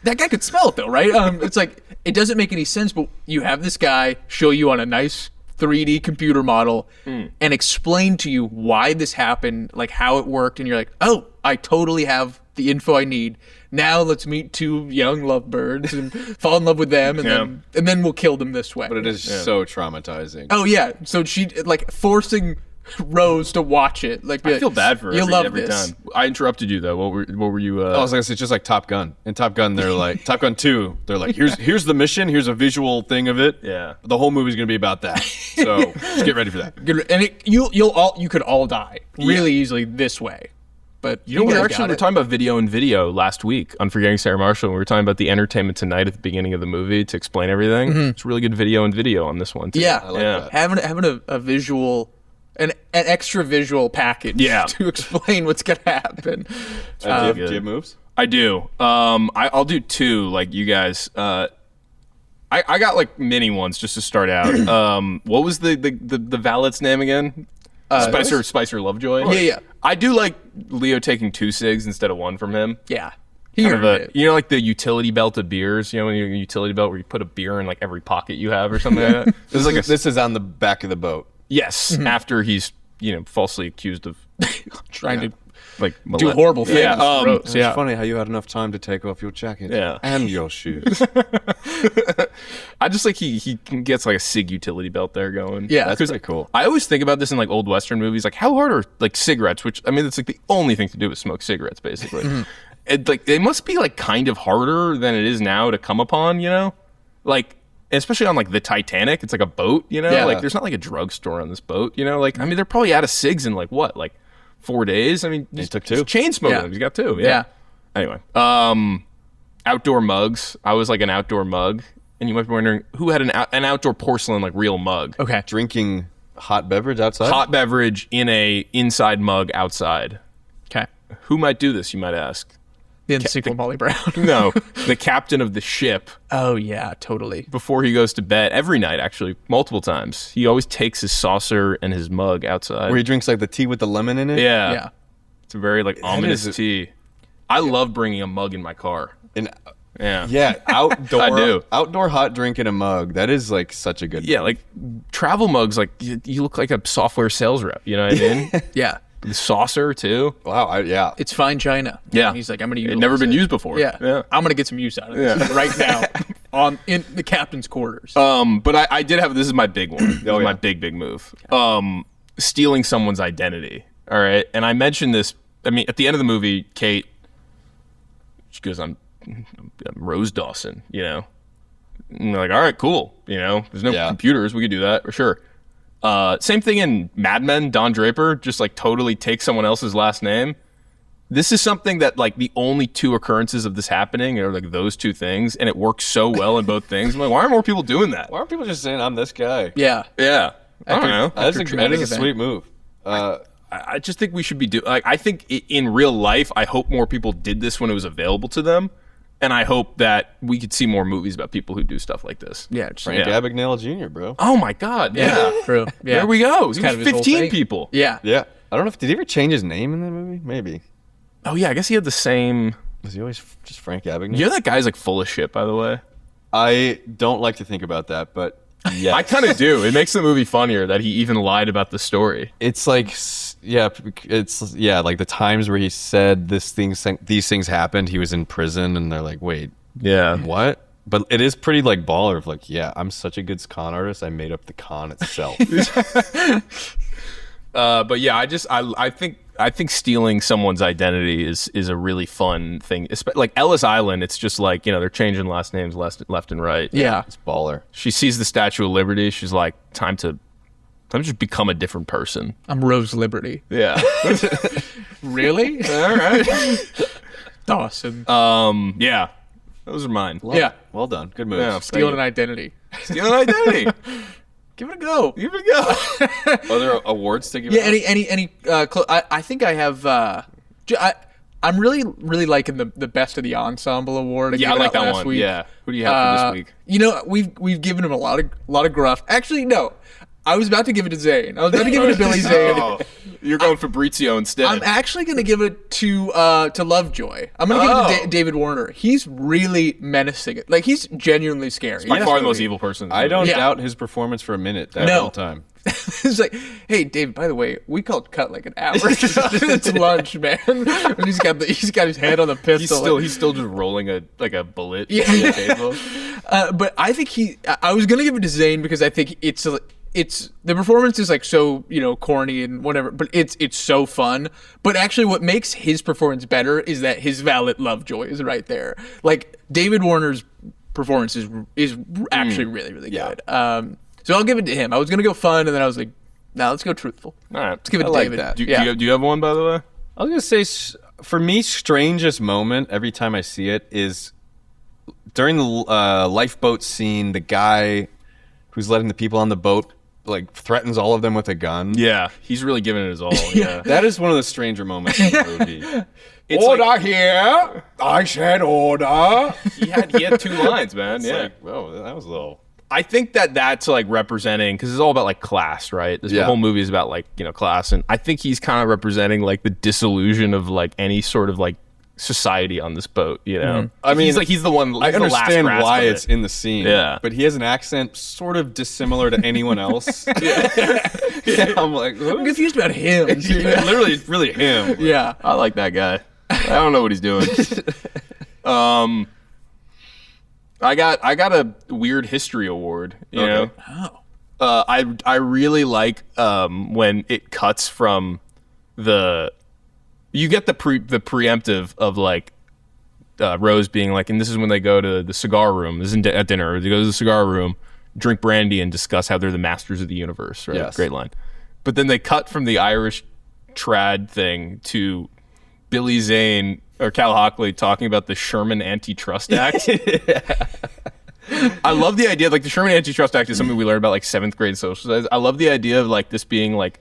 That guy could smell it though, right? It's like it doesn't make any sense. But you have this guy show you on a nice 3D computer model and explain to you why this happened, like how it worked, and you're like, oh, I totally have the info I need. Now let's meet 2 young lovebirds and fall in love with them, and then we'll kill them this way. But it is so traumatizing. Oh yeah, so she like forcing Rose to watch it. Like I feel bad for her every this. time. I interrupted you though. What were you? I was gonna say, it's just like Top Gun. In Top Gun, they're like Top Gun 2. They're like, here's the mission. Here's a visual thing of it. Yeah. The whole movie's gonna be about that. So just get ready for that. And you could all die really easily this way. But we were talking about video and video last week on Forgetting Sarah Marshall. We were talking about the Entertainment Tonight at the beginning of the movie to explain everything. It's really good video and video on this one too. Yeah, I like that. Having a visual an extra visual package Yeah. to explain what's gonna happen. Do you have moves? I do. I'll do two, like you guys. I got like mini ones just to start out. What was the valet's name again? Spicer Lovejoy. Yeah. I do like Leo taking 2 cigs instead of 1 from him. Yeah, he Kind earned of it. you know, like the utility belt of beers. You know, when you utility belt where you put a beer in like every pocket you have or something like that. This is like This is on the back of the boat. yes, after he's falsely accused of trying to like do horrible things. Yeah, Gross. It's Yeah. funny how you had enough time to take off your jacket Yeah. and your shoes. I just like he gets like a sig utility belt there going. Yeah. That's 'Cause pretty cool. I always think about this in like old Western movies, like how hard are like cigarettes, which I mean it's like the only thing to do is smoke cigarettes basically. It like they must be like kind of harder than it is now to come upon, like especially on like the Titanic, it's like a boat, Yeah. like there's not like a drugstore on this boat, like I mean they're probably out of cigs in like what, like 4 days. I mean, He took 2. chain smoking Yeah. them. He's got 2. Yeah. Anyway, outdoor mugs. I was like an outdoor mug, and you might be wondering who had an outdoor porcelain like real mug. Okay. Drinking hot beverage outside? Hot beverage in a inside mug outside. Okay. Who might do this? You might ask. The sequel, Molly Brown. No, the captain of the ship. Oh yeah, totally. Before he goes to bed every night, actually multiple times, he always takes his saucer and his mug outside. Where he drinks like the tea with the lemon in it? yeah, Yeah. it's a very like ominous is- tea. I love bringing a mug in my car. And Yeah, outdoor. I do. Outdoor hot drink in a mug. That is like such a good. Yeah, like travel mugs. Like you look like a software sales rep. You know what I mean? Yeah. The saucer too. Wow. Yeah. It's fine china. Yeah. He's like, I'm gonna use It's never been used before. Yeah. yeah. I'm gonna get some use out of this right now in the captain's quarters. But I did have, this is my big one. This is yeah. my big move. Stealing someone's identity. All right. And I mentioned this, I mean, at the end of the movie, Kate, she goes, I'm Rose Dawson, And they're like, all right, cool. There's no Yeah. computers. We could do that for sure. Same thing in Mad Men, Don Draper, just like totally takes someone else's last name. This is something that like the only 2 occurrences of this happening are like those 2 things. And it works so well in both things. I'm like, why aren't more people doing that? Why aren't people just saying I'm this guy? yeah. Yeah. I don't know. That is a traumatic event. sweet move. I just think we should be doing. Like, I think in real life, I hope more people did this when it was available to them, and I hope that we could see more movies about people who do stuff like this. Yeah. Just, Frank Yeah. Abagnale Jr., bro. Oh my God! Yeah, True. Yeah. there we go. He kind was of his whole 15 thing. people. Yeah. Yeah. I don't know if did he ever change his name in that movie? Maybe. Oh yeah, I guess he had the same. Was he always just Frank Abagnale? You know that guy's like full of shit, by the way. I don't like to think about that, but yeah, I kind of do. It makes the movie funnier that he even lied about the story. it's like like the times where he said these things happened. He was in prison, and they're like, wait, Yeah. what? But it is pretty like baller of like, yeah, I'm such a good con artist. I made up the con itself. But yeah, I think stealing someone's identity is a really fun thing. Like Ellis Island, it's just like they're changing last names left and right. Yeah. It's baller. She sees the Statue of Liberty. She's like, time to just become a different person. I'm Rose Liberty. Yeah. Really? All right. Dawson. Yeah. Those are mine. Yeah. Well done. Good moves. Yeah. Stealing an identity. Stealing identity. Give it a go. Give it a go. Are there awards to give? Yeah. out? Any. I think I have. I'm really liking the best of the ensemble award. Yeah, I gave like out that last one. week. Yeah. Who do you have for this week? We've given him a lot of gruff. Actually, no. I was about to give it to Zane. I was about to give it to Billy Zane. Oh, you're going Fabrizio instead. I'm actually going to give it to Lovejoy. I'm going to give it to David Warner. He's really menacing. Like, he's genuinely scary. by in far this the most movie. evil person. I don't Yeah. doubt his performance for a minute that No. whole time. It's like, hey, David, by the way, we called cut like an hour. It's lunch, man. And he's got his head on the pistol. He's still just rolling a bullet. Yeah. on the table. But I think I was going to give it to Zane because I think it's the performance is like so corny and whatever, but it's so fun. But actually, what makes his performance better is that his valet Lovejoy is right there. Like David Warner's performance is actually really really good. So I'll give it to him. I was gonna go fun, and then I was like, nah, let's go truthful. All right. Let's give it to like David. that. Do you have one, by the way? I was gonna say, for me, strangest moment every time I see it is during the lifeboat scene. The guy who's letting the people on the boat like threatens all of them with a gun. Yeah, he's really giving it his all. Yeah. That is one of the stranger moments in the movie. It's Order here! I said order. he had 2 lines, man. It's yeah. like, whoa, that was a little. I think that's like representing, because it's all about like class, right? This whole movie is about like, class, and I think he's kind of representing like the disillusion of like any sort of like society on this boat, I mean, he's the one. I the last understand grasp why of it's in the scene. Yeah. But he has an accent sort of dissimilar to anyone else. Yeah. I'm like, I'm confused about him. literally, it's really him. Yeah. I like that guy. I don't know what he's doing. I got a weird history award. You know. Oh. I really like when it cuts from you get the preemptive of like Rose being like, and this is when they go to the cigar room. This isn't at dinner. They go to the cigar room, drink brandy, and discuss how they're the masters of the universe. Right? Yes. Great line. But then they cut from the Irish trad thing to Billy Zane or Cal Hockley talking about the Sherman Antitrust Act. I love the idea of like the Sherman Antitrust Act is something we learned about like 7th grade social studies. I love the idea of like this being like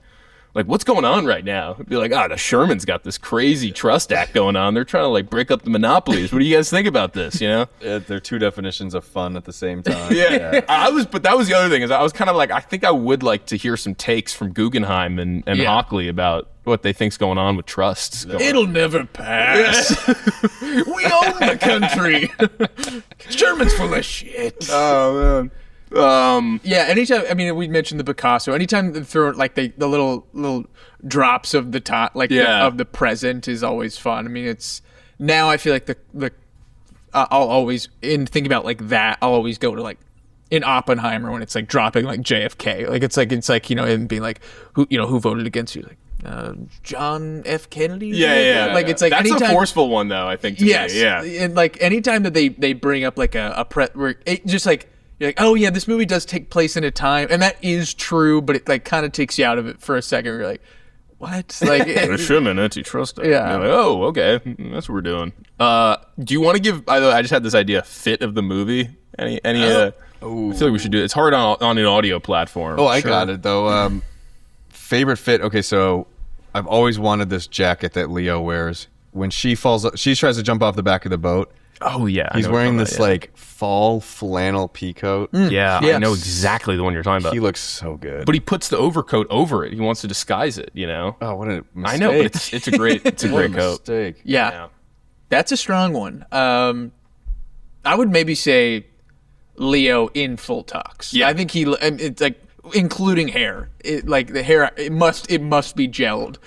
what's going on right now? It'd be like, the Sherman's got this crazy trust act going on. They're trying to like break up the monopolies. What do you guys think about this? They're 2 definitions of fun at the same time. Yeah. But that was the other thing is I was kind of like, I think I would like to hear some takes from Guggenheim and Hockley about what they think's going on with trusts. It'll never pass. We own the country. Sherman's full of shit. Oh man. Yeah, anytime, I mean, we mentioned the Picasso. Anytime they throw like the little drops of the top, like of the present is always fun. I mean, it's now I feel like the I'll always think about like that. I'll always go to like in Oppenheimer when it's like dropping like JFK. Like it's like and being like who voted against you, like John F. Kennedy. Yeah. Like it's like that's anytime, a forceful one though. I think. Yes. Yeah. And like anytime that they bring up like where it just like. You're like, oh yeah, this movie does take place in a time, and that is true, but it like kind of takes you out of it for a second. You're like, what? Like, the Sherman Antitrust Act. Yeah. You're like, oh, okay, that's what we're doing. Do you want to give? I just had this idea, fit of the movie. Any? I feel like we should do it. It's hard on an audio platform. Oh, I got it though. Favorite fit. Okay, so I've always wanted this jacket that Leo wears when she falls. She tries to jump off the back of the boat. Oh yeah, he's wearing this like fall flannel peacoat. Yeah, I know exactly the one you're talking about. He looks so good, but he puts the overcoat over it. He wants to disguise it. Oh, what a mistake! I know, but it's a great great coat. Mistake. Yeah, that's a strong one. I would maybe say Leo in full tux. Yeah, I think it's like including hair. Like the hair, it must be gelled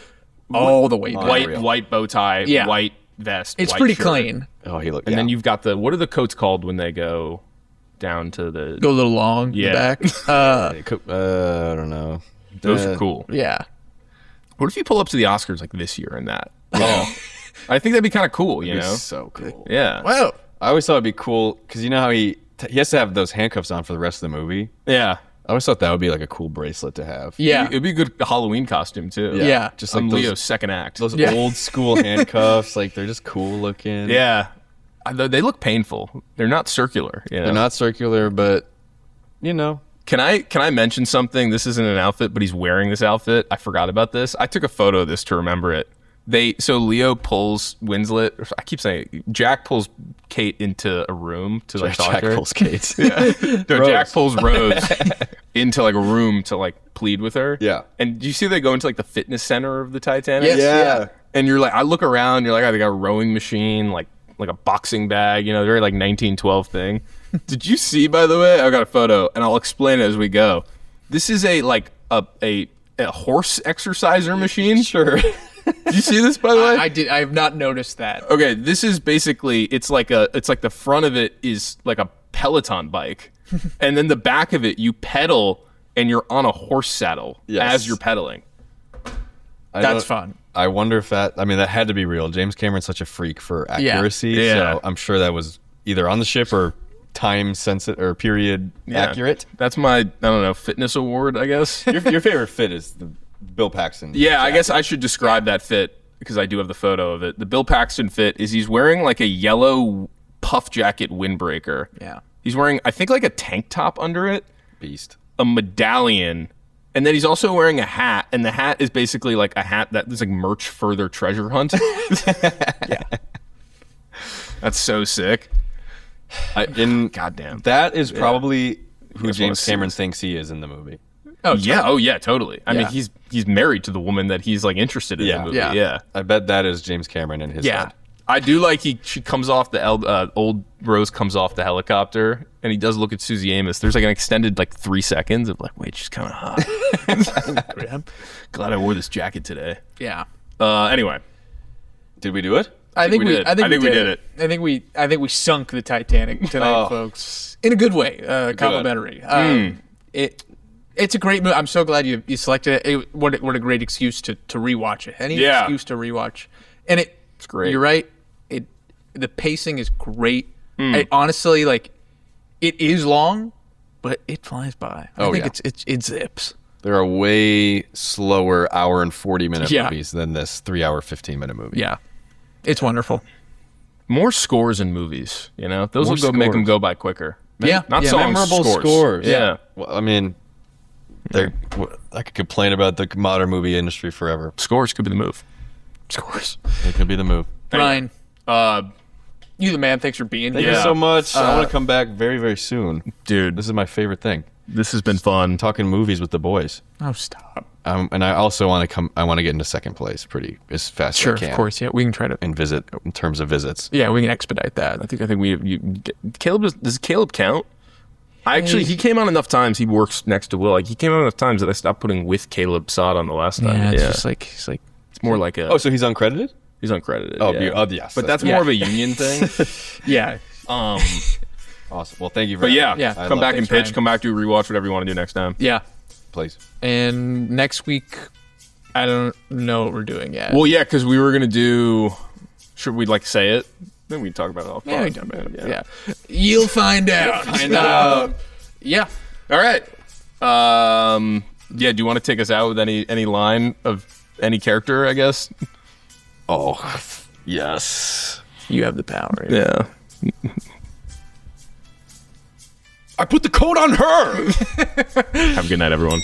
all the way down. White bow tie. White vest. It's white pretty shirt. clean. Oh, he looked. And then you've got what are the coats called when they go down to the go a little long in the back? I don't know. Those are cool. Yeah. What if you pull up to the Oscars like this year in that? Oh, I think that'd be kind of cool. You know, so cool. Yeah. Wow. I always thought it'd be cool because you know how he has to have those handcuffs on for the rest of the movie. Yeah. I always thought that would be like a cool bracelet to have. Yeah. It'd be a good Halloween costume too. Yeah. Just like Leo's second act. Those old school handcuffs, like they're just cool looking. Yeah. They look painful. They're not circular. They're not circular, but Can I mention something? This isn't an outfit, but he's wearing this outfit. I forgot about this. I took a photo of this to remember it. So Leo pulls Winslet. I keep saying Jack pulls Kate into a room to like talk to her. Jack pulls Kate. No, Jack pulls Rose into like a room to like plead with her. Yeah. And do you see they go into like the fitness center of the Titanic? Yes, yeah. And you're like, I look around. You're like, they got a rowing machine, like a boxing bag. Very like 1912 thing. Did you see? By the way, I got a photo, and I'll explain it as we go. This is a horse exerciser machine. Sure. Did you see this, by the way? I did. I have not noticed that. Okay, this is basically it's like the front of it is like a Peloton bike, and then the back of it you pedal and you're on a horse saddle as you're pedaling. That's fun. I wonder if that had to be real. James Cameron's such a freak for accuracy, so I'm sure that was either on the ship or time sensitive or period accurate. That's my fitness award, I guess. Your favorite fit is the Bill Paxton. Yeah, jacket. I guess I should describe that fit because I do have the photo of it. The Bill Paxton fit is he's wearing like a yellow puff jacket windbreaker. Yeah. He's wearing, I think, like a tank top under it. Beast. A medallion And then he's also wearing a hat, and the hat is basically like a hat that is like merch for their treasure hunt. Yeah. That's so sick. Goddamn. That is probably who That's James one of Cameron thinks he is in the movie. Oh yeah, totally. I mean, Yeah. he's married to the woman that he's like interested in the movie. Yeah. I bet that is James Cameron in his head. I do like she comes off the old Rose comes off the helicopter, and he does look at Susie Amos. There's like an extended like 3 seconds of like, wait, she's kind of hot. Glad I wore this jacket today. Yeah. Anyway, Did we do it? I think we did. I think we did it. I think we sunk the Titanic tonight, folks. In a good way. Complimentary. It's a great movie. I'm so glad you selected it. What a great excuse to rewatch it. Any excuse to rewatch. And it's great. You're right. The pacing is great. I honestly like it is long, but it flies by. I think it zips. There are way slower hour and 40-minute Yeah. movies than this 3 hour 15-minute movie. Yeah. It's wonderful. more scores in movies. You know, those will make them go by quicker. Yeah. Not Yeah. songs, Memorable scores. Yeah. Well, I mean, I could complain about the modern movie industry forever. Scores could be the move. Scores. It could be the move. Ryan, Uh, you the man. Thanks for being Thank here. you so much. I want to come back very, very soon. dude, This is my favorite thing. this has been fun. Talking movies with the boys. Oh, stop. And I also want to come. I want to get into second place pretty as fast Sure, as I can. of course. Yeah, we can try to. And visit in terms of visits. Yeah, we can expedite that. I think Caleb does Caleb count? He came on enough times. He works next to Will. Like he came on enough times that I stopped putting with Caleb Sod on the last time. Yeah, it's just like he's like. It's more like a. Oh, so he's uncredited? He's uncredited. Oh, yeah. yes. But that's more of a union thing. Yeah. Awesome. Well, thank you very But much. yeah, Yeah. come back and Thanks, pitch. Ryan. Come back, do rewatch, whatever you want to do next time. Yeah. Please. And next week, I don't know what we're doing yet. Well, yeah, because we were gonna do. Should we like say it? Then we can talk about it off. yeah, we pod. can talk about it. Yeah. You'll find out. Yeah. All right. Yeah. Do you want to take us out with any line of any character? I guess. Oh, yes. You have the power. Yeah. I put the coat on her. Have a good night, everyone.